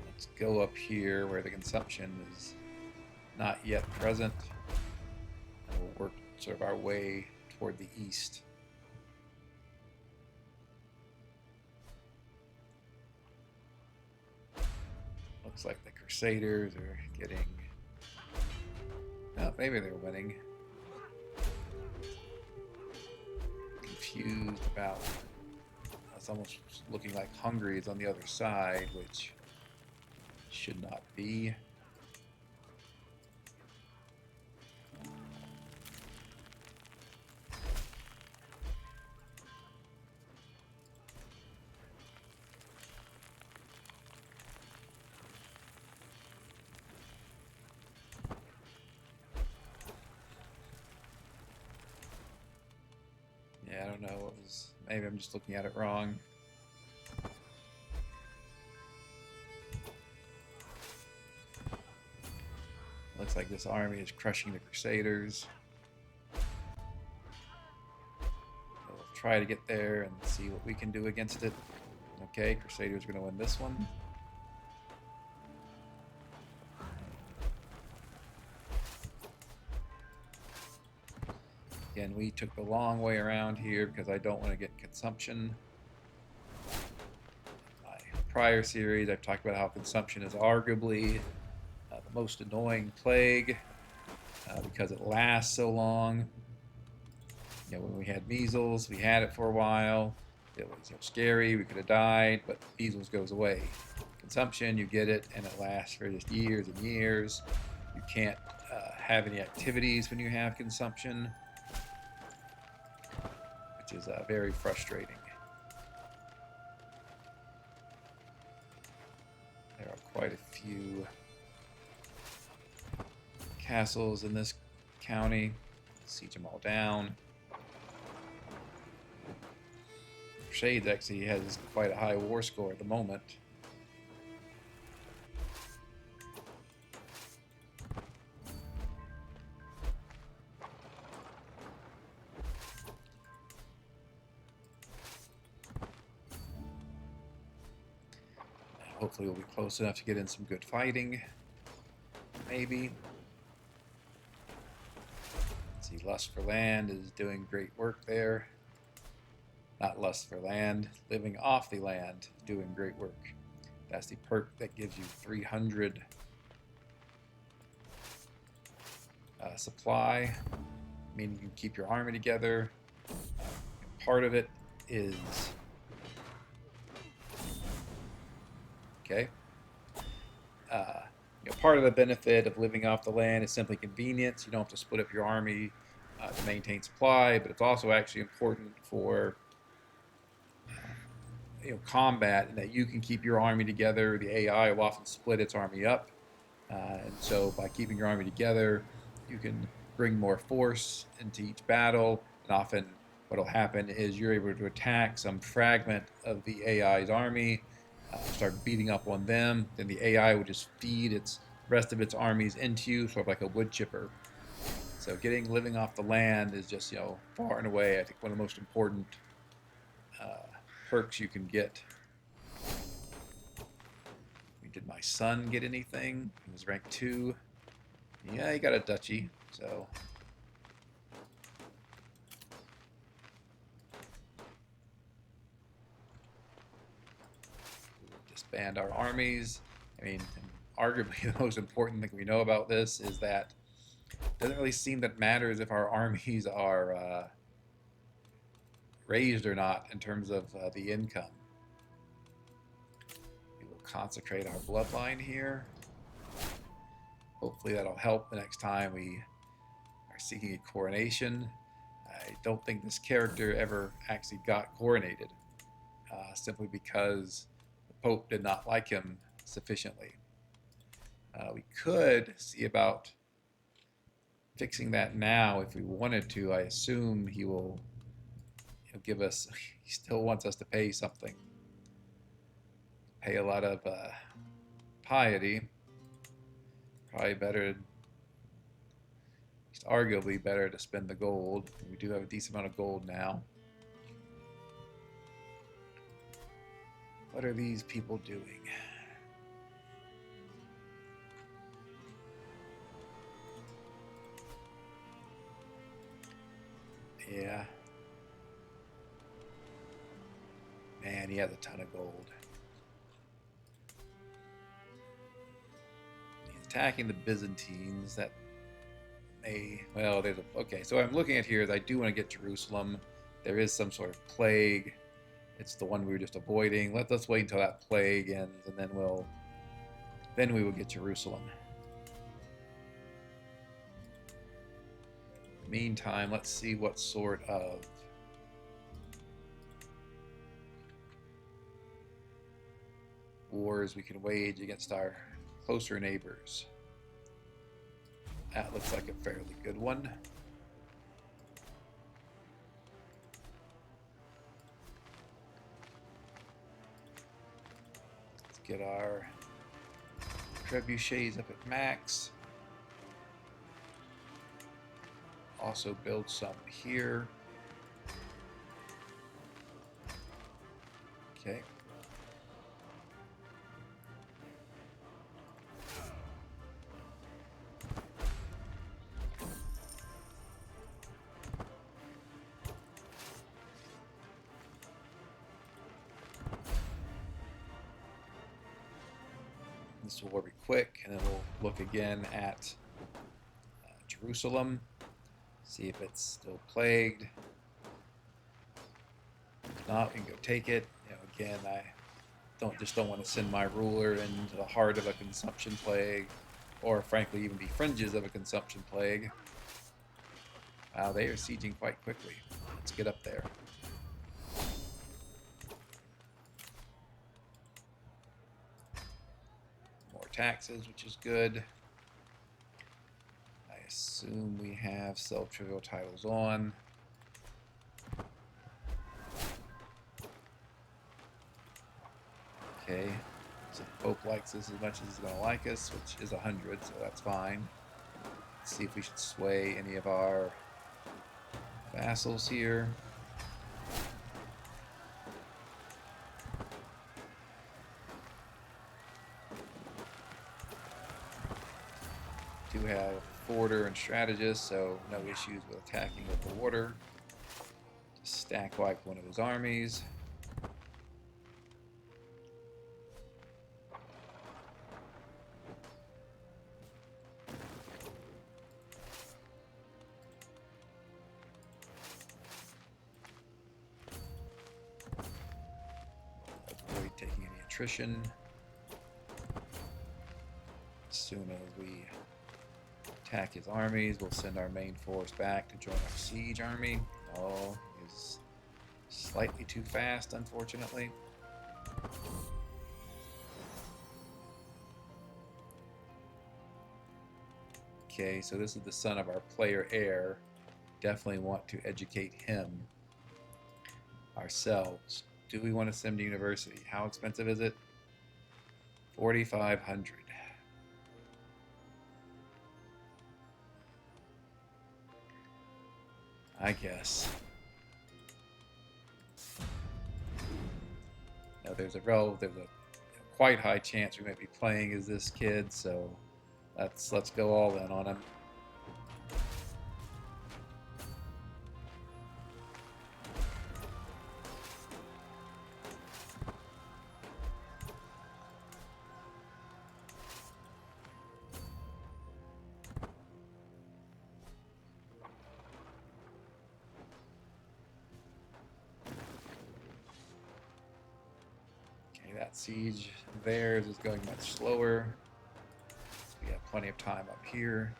Let's go up here where the consumption is not yet present, and we'll work sort of our way toward the east. Looks like the Crusaders are getting... Oh, maybe they're winning. Confused about... It's almost looking like Hungary is on the other side, which should not be. Yeah, I don't know what was... Maybe I'm just looking at it wrong. Looks like this army is crushing the Crusaders. We'll try to get there and see what we can do against it. Okay, Crusaders are going to win this one. Again, we took the long way around here because I don't want to get consumption. My prior series, I've talked about how consumption is arguably the most annoying plague because it lasts so long. You know, when we had measles, we had it for a while. It was scary, we could have died, but measles goes away. Consumption, you get it, and it lasts for just years and years. You can't have any activities when you have consumption, which is very frustrating. There are quite a few castles in this county. Siege them all down. Shades actually has quite a high war score at the moment. Hopefully we'll be close enough to get in some good fighting. Maybe. Let's see, Lust for Land is doing great work there. Not Lust for Land, Living Off the Land, doing great work. That's the perk that gives you 300 supply, meaning you can keep your army together. Part of it is... Okay. Part of the benefit of living off the land is simply convenience. You don't have to split up your army to maintain supply, but it's also actually important for combat, and that you can keep your army together. The AI will often split its army up, and so by keeping your army together, you can bring more force into each battle. And often, what will happen is you're able to attack some fragment of the AI's army, start beating up on them. Then the AI will just feed its rest of its armies into you, sort of like a wood chipper. So living off the land is just far and away, I think, one of the most important perks you can get. Did my son get anything? He was rank 2. Yeah, he got a duchy, so... Disband our armies. I mean, arguably the most important thing we know about this is that it doesn't really seem that matters if our armies are raised or not in terms of the income. We will consecrate our bloodline here. Hopefully that'll help the next time we are seeking a coronation. I don't think this character ever actually got coronated, simply because the Pope did not like him sufficiently. We could see about fixing that now if we wanted to. I assume he'll give us, he still wants us to pay something. Pay a lot of piety. Probably better, it's arguably better to spend the gold. We do have a decent amount of gold now. What are these people doing? Yeah. Man, he has a ton of gold. He's attacking the Byzantines. That may... Well, there's a... Okay, so what I'm looking at here is I do want to get Jerusalem. There is some sort of plague. It's the one we were just avoiding. Let's wait until that plague ends, and then we will get Jerusalem. In the meantime, let's see what sort of wars we can wage against our closer neighbors. That looks like a fairly good one. Let's get our trebuchets up at max. Also build some here. Okay. This will be quick, and then we'll look again at Jerusalem, see if it's still plagued. If not, we can go take it. You know, again, I don't want to send my ruler into the heart of a consumption plague, or frankly, even the fringes of a consumption plague. Wow, they are sieging quite quickly. Let's get up there. Taxes, which is good. I assume we have self-trivial titles on. Okay, so the Pope likes us as much as he's going to like us, which is 100, so that's fine. Let's see if we should sway any of our vassals here. Do have forwarder and strategist, so no issues with attacking with the water. Just stack wipe one of his armies. Avoid taking any attrition. As soon as we attack his armies, we'll send our main force back to join our siege army. Oh, he's slightly too fast, unfortunately. Okay, so this is the son of our player heir. Definitely want to educate him ourselves. Do we want to send him to university? How expensive is it? 4,500. I guess. Now there's a quite high chance we might be playing as this kid, so let's go all in on him. That siege of theirs is going much slower. We have plenty of time up here.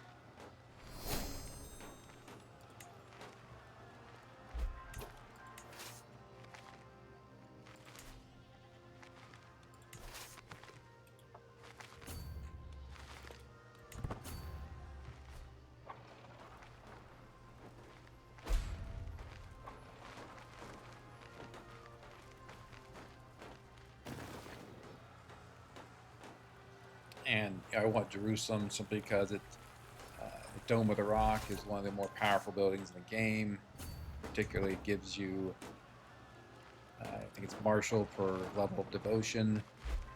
And I want Jerusalem simply because the Dome of the Rock is one of the more powerful buildings in the game. Particularly gives you, I think it's martial per level of devotion,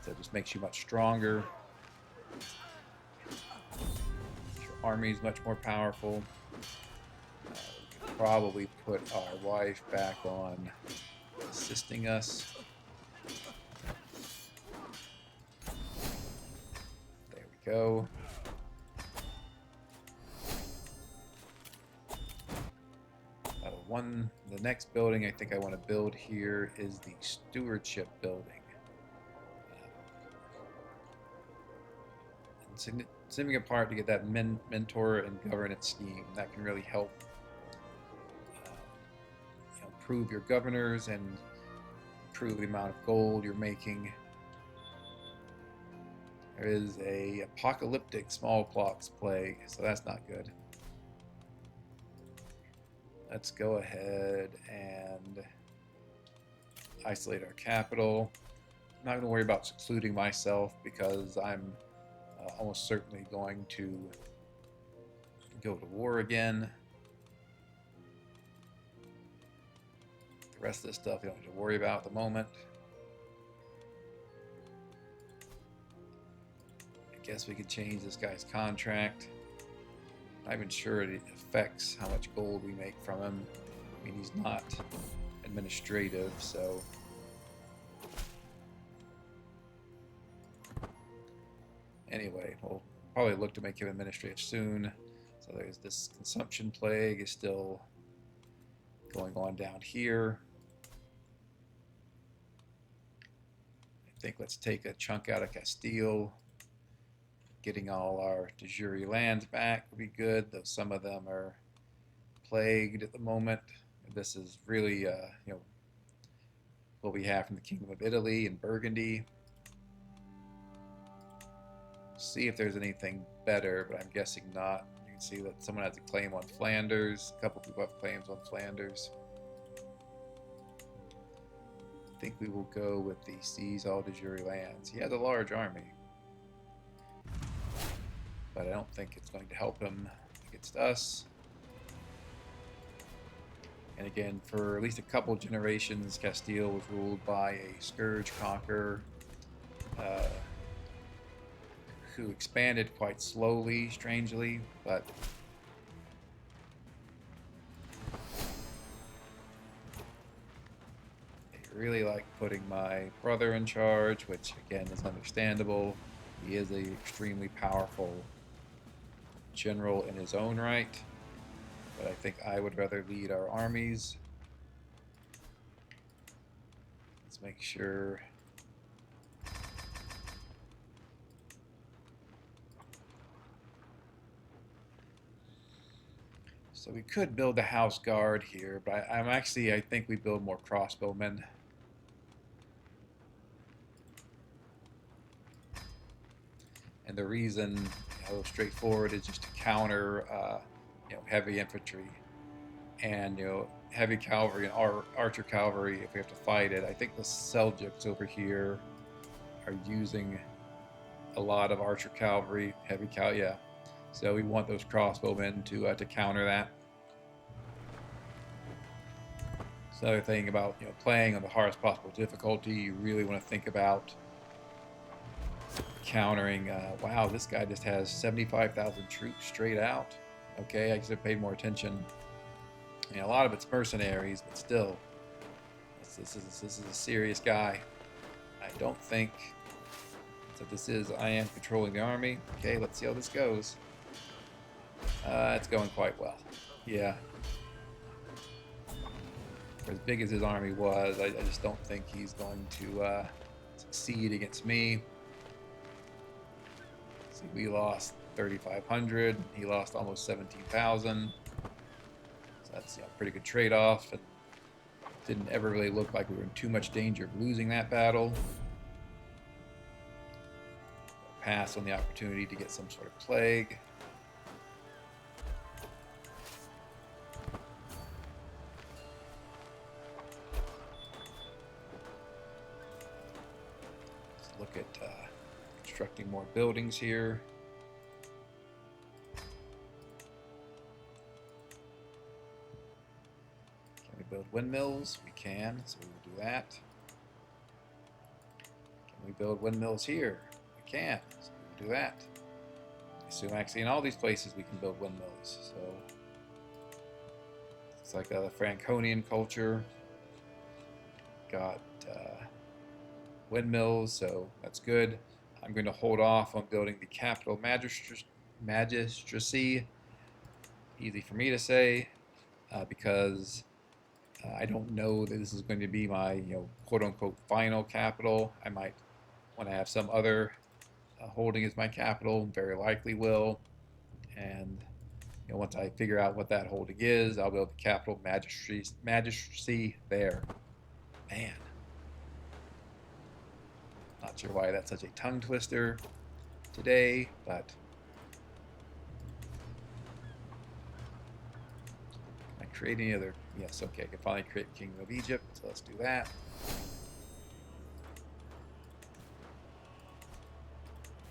so it just makes you much stronger. Your army is much more powerful. We could probably put our wife back on assisting us. Go. The next building I think I want to build here is the stewardship building. Significant part to get that mentor and governance scheme that can really help improve your governors and improve the amount of gold you're making. There is a apocalyptic smallpox plague, so that's not good. Let's go ahead and isolate our capital. I'm not going to worry about secluding myself because I'm almost certainly going to go to war again. The rest of this stuff you don't have to worry about at the moment. I guess we could change this guy's contract. I'm not even sure it affects how much gold we make from him. I mean, he's not administrative, so anyway, we'll probably look to make him administrative soon. So there's this consumption plague is still going on down here. I think let's take a chunk out of Castile. Getting all our de jure lands back would be good, though some of them are plagued at the moment. This is really, what we have from the Kingdom of Italy and Burgundy. See if there's anything better, but I'm guessing not. You can see that someone has a claim on Flanders. A couple people have claims on Flanders. I think we will go with the seize all de jure lands. He has a large army, but I don't think it's going to help him against us. And again, for at least a couple generations, Castile was ruled by a Scourge Conqueror who expanded quite slowly, strangely, but they really like putting my brother in charge, which again is understandable. He is an extremely powerful general in his own right, but I think I would rather lead our armies. Let's make sure. So we could build a house guard here, but I think we build more crossbowmen. And the reason, straightforward, is just to counter, heavy infantry and heavy cavalry and archer cavalry if we have to fight it. I think the Seljuks over here are using a lot of archer cavalry, heavy cavalry. Yeah, so we want those crossbowmen to counter that. It's another thing about playing on the hardest possible difficulty. You really want to think about countering. Wow, this guy just has 75,000 troops straight out. Okay, I should have paid more attention. I mean, a lot of it's mercenaries, but still, this is a serious guy. I don't think that this is. I am controlling the army. Okay, let's see how this goes. It's going quite well. Yeah. For as big as his army was, I just don't think he's going to succeed against me. See, we lost 3,500. He lost almost 17,000. So that's, a pretty good trade-off. It didn't ever really look like we were in too much danger of losing that battle. Pass on the opportunity to get some sort of plague. Let's look at constructing more buildings here. Can we build windmills? We can, so we will do that. Can we build windmills here? We can, so we will do that. So actually in all these places we can build windmills. So it's like the Franconian culture. Got windmills, so that's good. I'm going to hold off on building the capital magistracy. Easy for me to say, because I don't know that this is going to be my, quote-unquote final capital. I might want to have some other holding as my capital. Very likely will. And once I figure out what that holding is, I'll build the capital magistracy there. Man. Not sure why that's such a tongue twister today, but can I create any other? Yes, okay, I can finally create Kingdom of Egypt, so let's do that.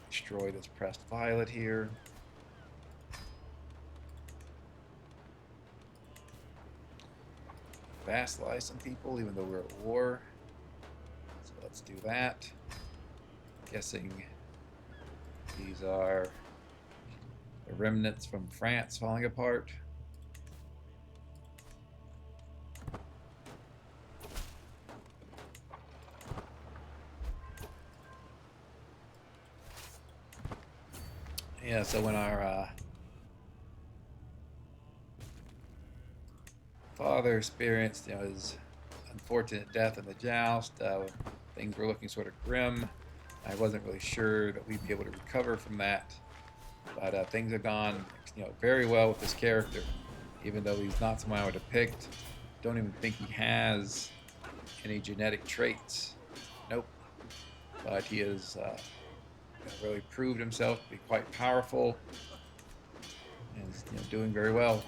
Destroy this pressed violet here. Vassalize some people, even though we're at war. So let's do that. Guessing these are the remnants from France falling apart. Yeah, so when our father experienced, his unfortunate death in the joust, things were looking sort of grim. I wasn't really sure that we'd be able to recover from that, but things have gone, very well with this character. Even though he's not someone I would have picked, don't even think he has any genetic traits. Nope. But he has really proved himself to be quite powerful and is, doing very well.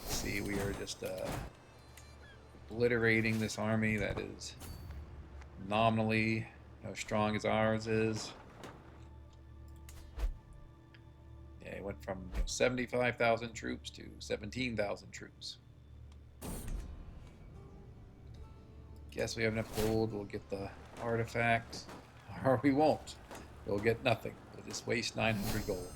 See, we are just obliterating this army that is nominally strong as ours is. Yeah, it went from 75,000 troops to 17,000 troops. Guess we have enough gold. We'll get the artifacts, or we won't. We'll get nothing. We'll just waste 900 gold.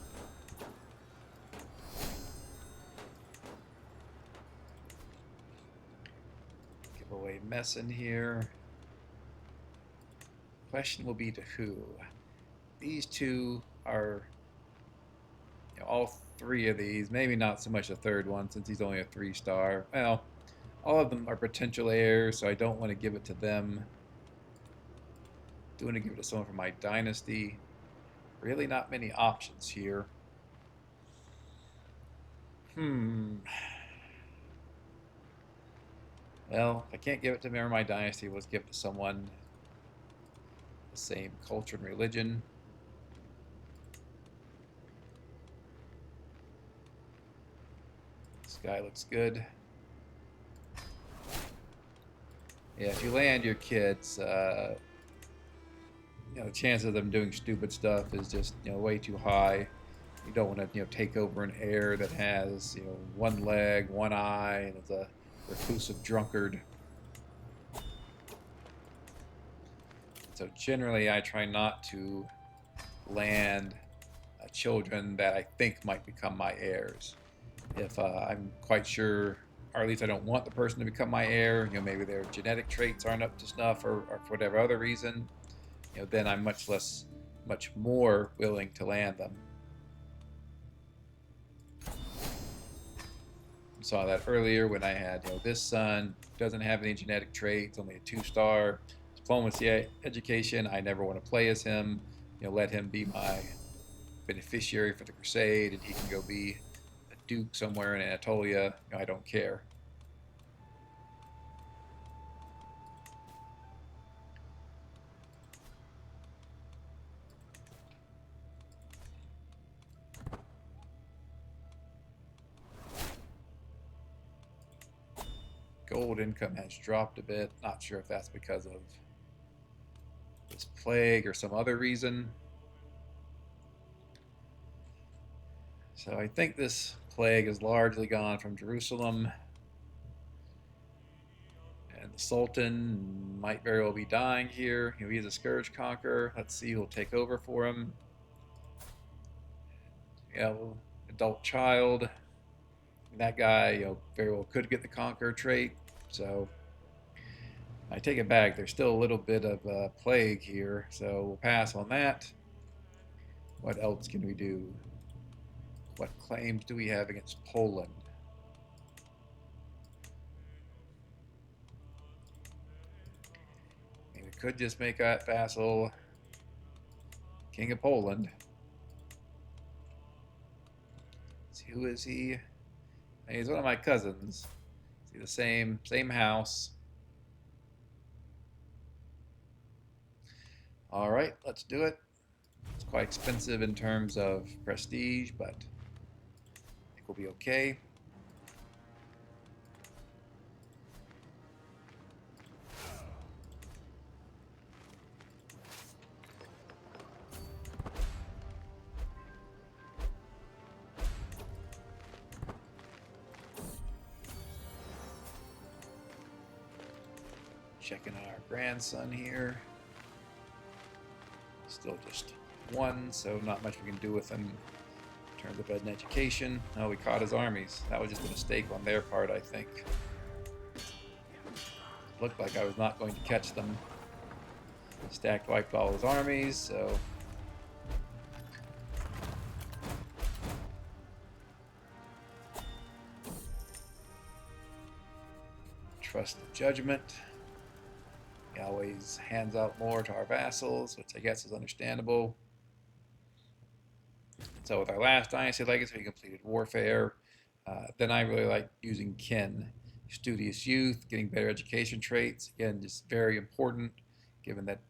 Away mess in here. Question will be to who? These two are, all three of these, maybe not so much the third one since he's only a 3-star. Well, all of them are potential heirs, so I don't want to give it to them. Do want to give it to someone from my dynasty. Really not many options here. Well, if I can't give it to me or my dynasty, let's give it to someone the same culture and religion. This guy looks good. Yeah, if you land your kids, the chance of them doing stupid stuff is just way too high. You don't want to, take over an heir that has, one leg, one eye, and is a reclusive drunkard. So generally, I try not to land children that I think might become my heirs. If I'm quite sure, or at least I don't want the person to become my heir, maybe their genetic traits aren't up to snuff, or for whatever other reason, then I'm much more willing to land them. Saw that earlier when I had, this son doesn't have any genetic traits, only a 2-star diplomacy education. I never want to play as him. Let him be my beneficiary for the crusade, and he can go be a duke somewhere in Anatolia. I don't care. Gold income has dropped a bit. Not sure if that's because of this plague or some other reason. So I think this plague is largely gone from Jerusalem. And the Sultan might very well be dying here. He's a Scourge Conqueror. Let's see who'll take over for him. Adult child. That guy, very well could get the Conqueror trait. So I take it back. There's still a little bit of a plague here, so we'll pass on that. What else can we do? What claims do we have against Poland? I mean, we could just make that vassal King of Poland. See, who is he? He's one of my cousins. See, the same house. All right, let's do it. It's quite expensive in terms of prestige, but I think we'll be okay. Checking our grandson here. Still just 1, so not much we can do with him in terms of ed and education. Oh, we caught his armies. That was just a mistake on their part, I think. Looked like I was not going to catch them. Stacked wiped all his armies, so trust the judgment. He always hands out more to our vassals, which I guess is understandable. So with our last Dynasty Legacy, we completed Warfare. Then I really like using kin. Studious youth, getting better education traits. Again, just very important, given that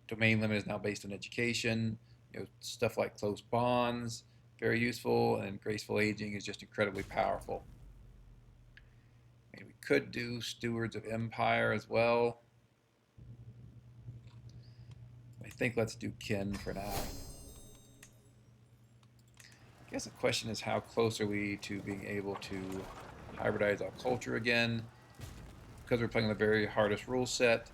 domain limit is now based on education. Stuff like close bonds, very useful, and graceful aging is just incredibly powerful. We could do Stewards of Empire as well. I think let's do kin for now. I guess the question is, how close are we to being able to hybridize our culture again? Because we're playing the very hardest rule set,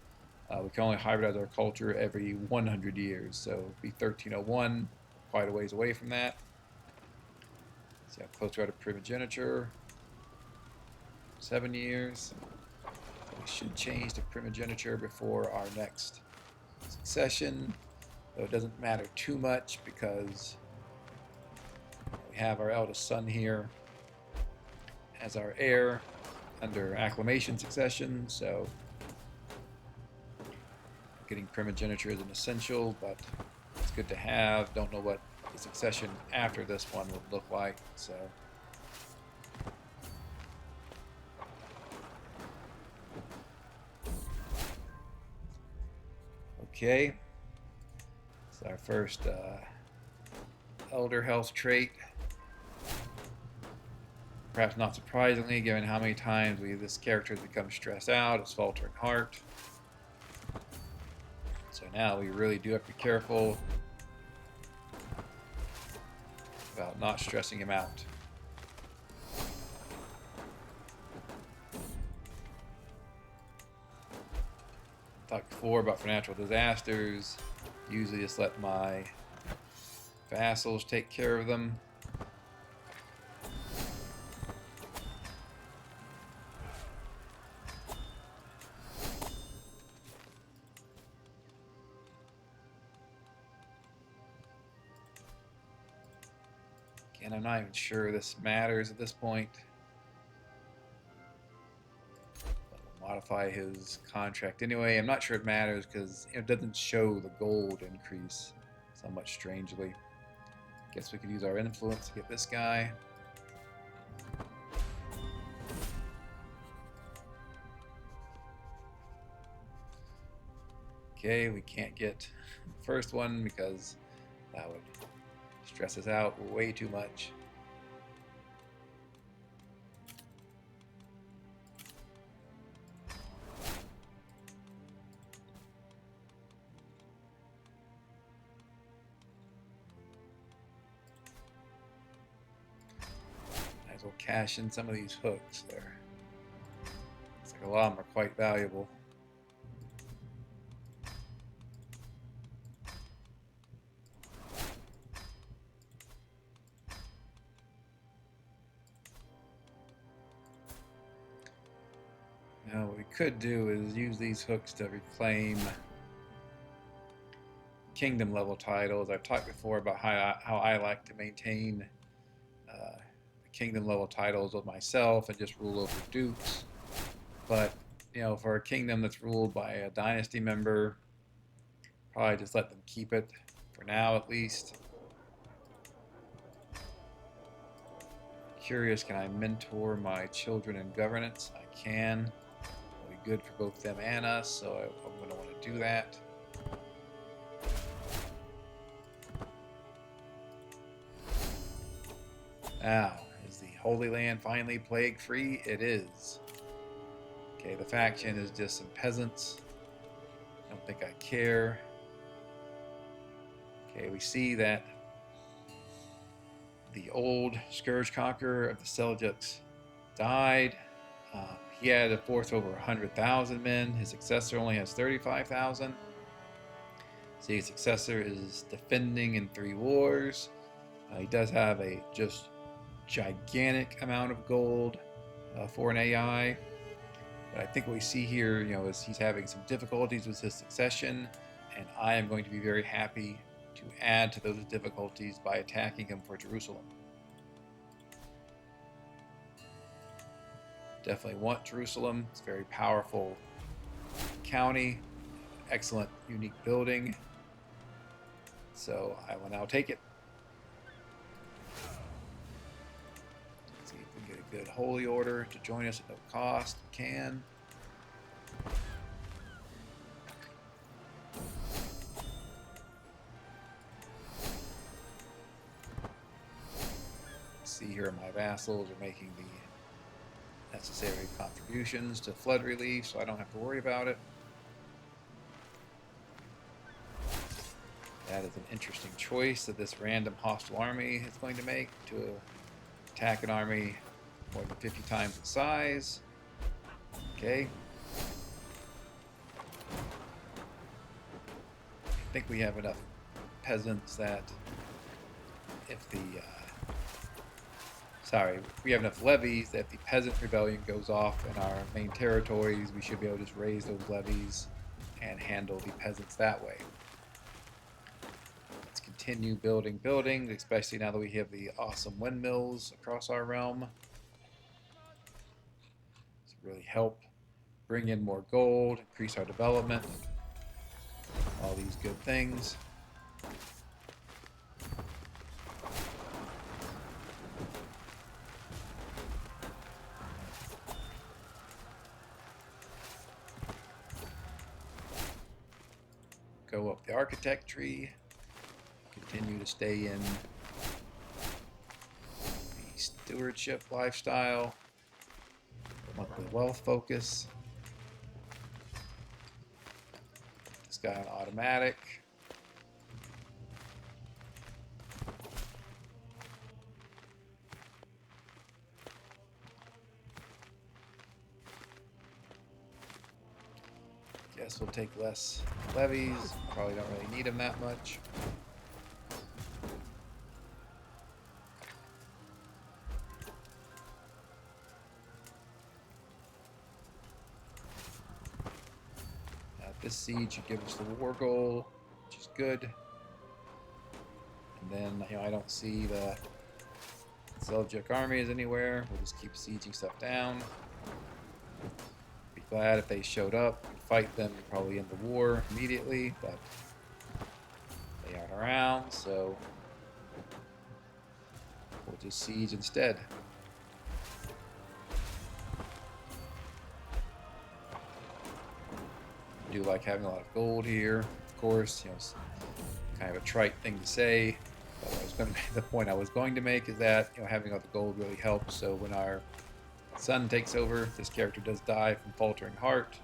we can only hybridize our culture every 100 years. So it'd be 1301, quite a ways away from that. See how close we are to primogeniture. 7 years. We should change to primogeniture before our next succession, though it doesn't matter too much because we have our eldest son here as our heir under acclamation succession, so getting primogeniture is an essential, but it's good to have. Don't know what the succession after this one would look like, so okay. It's our first elder health trait. Perhaps not surprisingly, given how many times this character has become stressed out, it's faltering heart. So now we really do have to be careful. about not stressing him out. Talked before about for natural disasters. Usually just let my vassals take care of them. Again, I'm not even sure this matters at this point. Modify his contract anyway. I'm not sure it matters because it doesn't show the gold increase somewhat strangely. Guess we could use our influence to get this guy. Okay, we can't get the first one because that would stress us out way too much. We'll cash in some of these hooks there. Looks like a lot of them are quite valuable. Now what we could do is use these hooks to reclaim kingdom level titles. I've talked before about how I like to maintain kingdom level titles with myself and just rule over dukes. But you know, for a kingdom that's ruled by a dynasty member, probably just let them keep it for now at least. Curious, can I mentor my children in governance? I can. It'll be good for both them and us, so I'm going to want to do that. Now, is the Holy Land finally plague-free? It is. Okay, the faction is just some peasants. I don't think I care. Okay, we see that the old Scourge Conqueror of the Seljuks died. He had a force of over 100,000 men. His successor only has 35,000. See, his successor is defending in 3 wars. He does have a just gigantic amount of gold for an AI. But I think what we see here, you know, is he's having some difficulties with his succession, and I am going to be very happy to add to those difficulties by attacking him for Jerusalem. Definitely want Jerusalem. It's a very powerful county, excellent, unique building. So I will now take it. Let's see if we can get a good holy order to join us at no cost. We can. See here, my vassals are making the necessary contributions to flood relief, so I don't have to worry about it. That is an interesting choice that this random hostile army is going to make to attack an army more than 50 times its size. Okay. I think we have enough peasants that if the we have enough levies that if the peasant rebellion goes off in our main territories, we should be able to just raise those levies and handle the peasants that way. Let's continue building buildings, especially now that we have the awesome windmills across our realm. This will really help bring in more gold, increase our development, all these good things. Go up the architect tree, continue to stay in the stewardship lifestyle, monthly wealth focus. This guy on automatic. Guess we'll take less levies. Probably don't really need them that much. This siege should give us the war goal, which is good. And then, I don't see the Seljuk armies anywhere. We'll just keep sieging stuff down. Be glad if they showed up. We'd fight them and probably end the war immediately, but they aren't around, so we'll just siege instead. I do like having a lot of gold here, of course. Kind of a trite thing to say, but the point I was going to make is that having all the gold really helps. So when our son takes over, this character does die from faltering heart.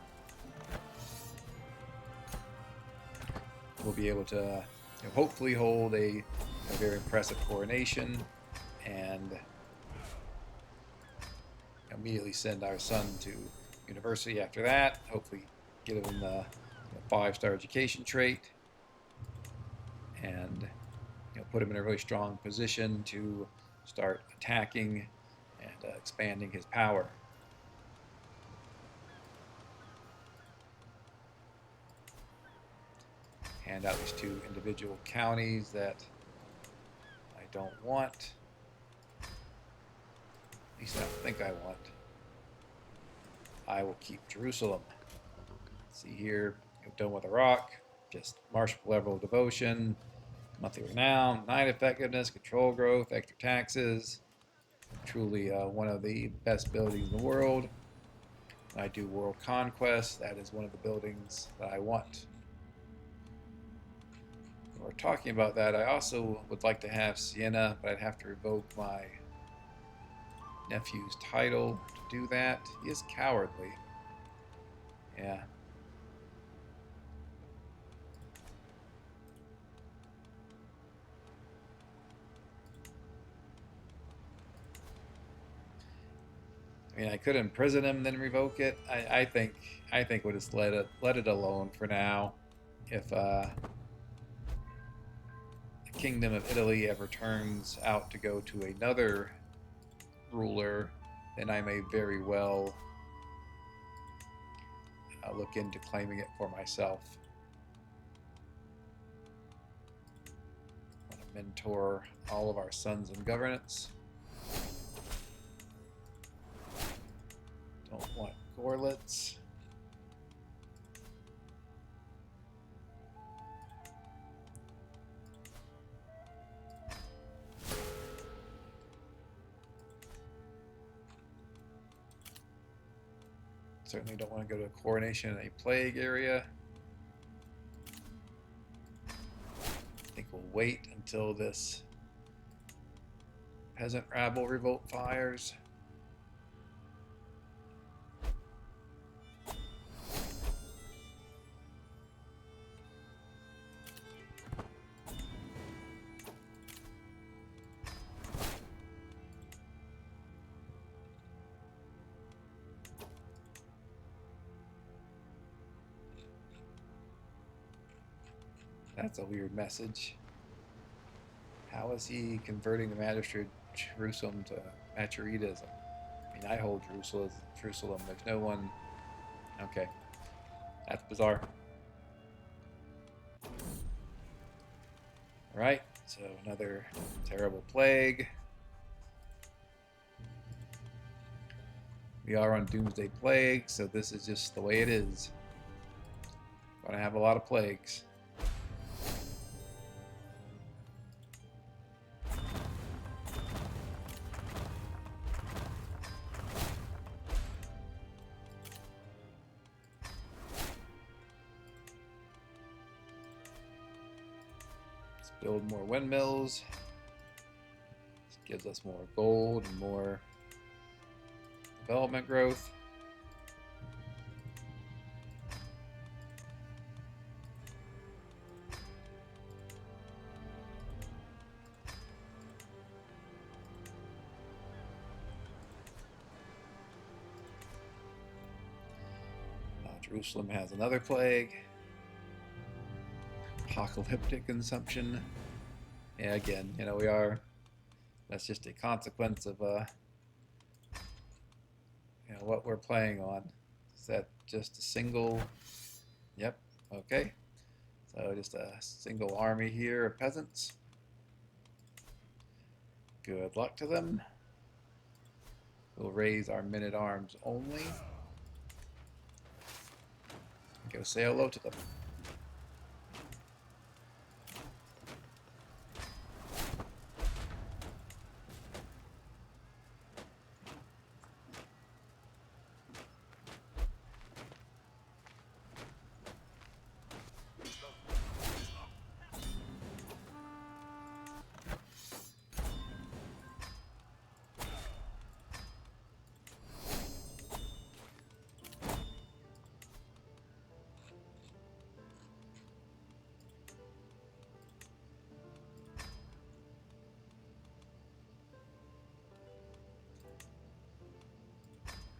We'll be able to hopefully hold a very impressive coronation and immediately send our son to university after that. Hopefully get him the 5-star education trait and put him in a really strong position to start attacking and expanding his power. Hand out these 2 individual counties that I don't want. At least I don't think I want. I will keep Jerusalem. See here, done with Iraq, just martial level of devotion, monthly renown, 9 effectiveness, control growth, extra taxes. Truly one of the best buildings in the world. When I do world conquest, that is one of the buildings that I want. When we're talking about that, I also would like to have Siena, but I'd have to revoke my nephew's title to do that. He is cowardly. Yeah. I mean, I could imprison him and then revoke it. I think we'll just let it alone for now. If the Kingdom of Italy ever turns out to go to another ruler, then I may very well look into claiming it for myself. I want to mentor all of our sons in governance. Don't want Gorlitz. Certainly don't want to go to a coronation in a plague area. I think we'll wait until this peasant rabble revolt fires. That's a weird message. How is he converting the magistrate Jerusalem to Machoridism? I mean, I hold Jerusalem. There's no one. Okay. That's bizarre. Alright, so another terrible plague. We are on Doomsday Plague, so this is just the way it is. Gonna have a lot of plagues. Build more windmills. This gives us more gold and more development growth. Jerusalem has another plague. Apocalyptic consumption. Yeah, again, we are. That's just a consequence of what we're playing on. Is that just a single? Yep. Okay. So just a single army here of peasants. Good luck to them. We'll raise our men-at-arms only. Go say hello to them.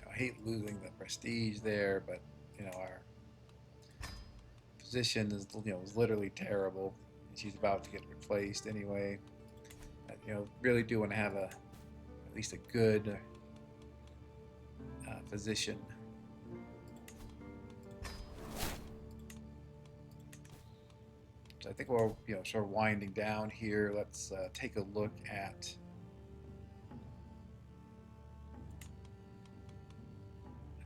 I hate losing the prestige there, but our position is literally terrible. She's about to get replaced anyway. Really do want to have at least a good position. So I think we're sort of winding down here. Let's take a look at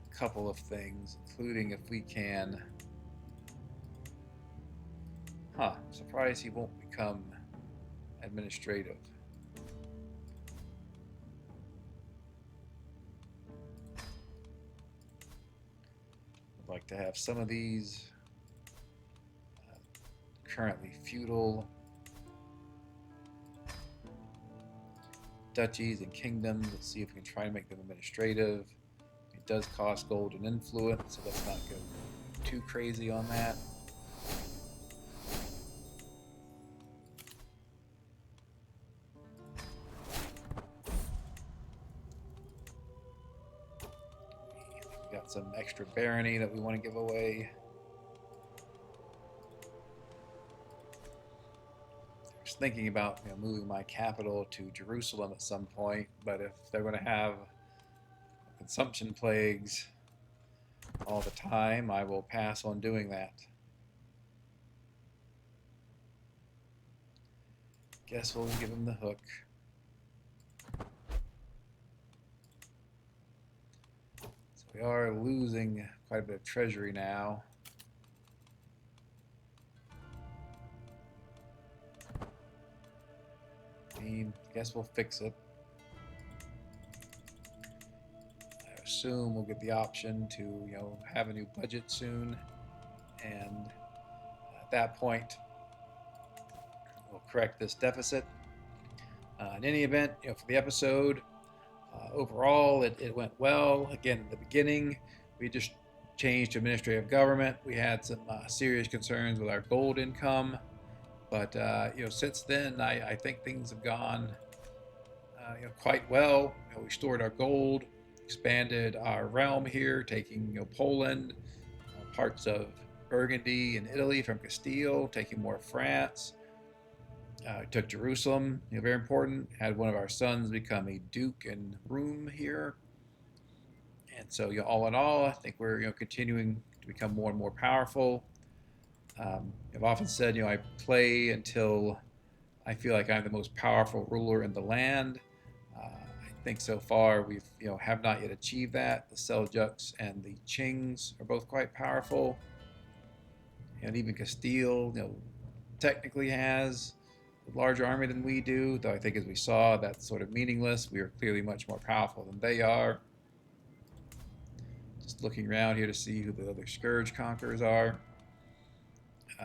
a couple of things, including if we can. Surprised he won't become administrative. I'd like to have some of these currently feudal duchies and kingdoms. Let's see if we can try and make them administrative. It does cost gold and influence, so let's not go too crazy on that. We got some extra barony that we want to give away. Thinking about moving my capital to Jerusalem at some point, but if they're going to have consumption plagues all the time, I will pass on doing that. Guess we'll give him the hook. So we are losing quite a bit of treasury now. I guess we'll fix it. I assume we'll get the option to have a new budget soon, and at that point we'll correct this deficit. In any event, for the episode, overall it went well. Again, in the beginning we just changed to administrative government. We had some serious concerns with our gold income. But since then, I think things have gone quite well. We stored our gold, expanded our realm here, taking Poland, parts of Burgundy and Italy from Castile, taking more of France. Took Jerusalem, very important. Had one of our sons become a duke in Rome here. And so, all in all, I think we're continuing to become more and more powerful. I've often said, I play until I feel like I'm the most powerful ruler in the land. I think so far we've, have not yet achieved that. The Seljuks and the Qings are both quite powerful, and even Castile, technically has a larger army than we do. Though I think, as we saw, that's sort of meaningless. We are clearly much more powerful than they are. Just looking around here to see who the other Scourge Conquerors are.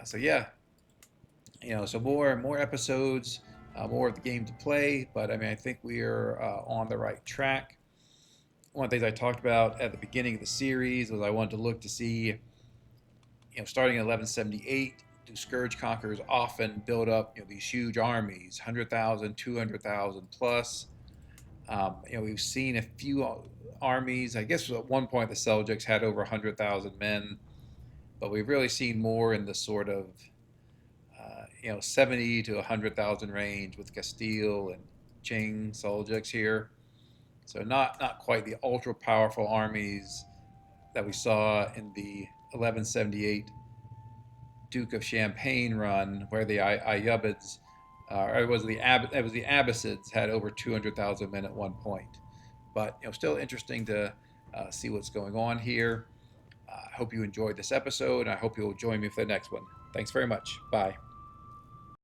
So yeah, so more episodes, more of the game to play. But I think we are on the right track. One of the things I talked about at the beginning of the series was I wanted to look to see, starting in 1178, do Scourge Conquerors often build up these huge armies, 100,000, 200,000 plus. We've seen a few armies. I guess at one point the Seljuks had over 100,000 men. but we've really seen more in the sort of 70 to 100,000 range with Castile and Qing Seljuks here. So not quite the ultra powerful armies that we saw in the 1178 Duke of Champagne run, where the Ayyubids, it was the Abbasids, had over 200,000 men at one point. But still interesting to see what's going on here. I hope you enjoyed this episode, and I hope you'll join me for the next one. Thanks very much. Bye.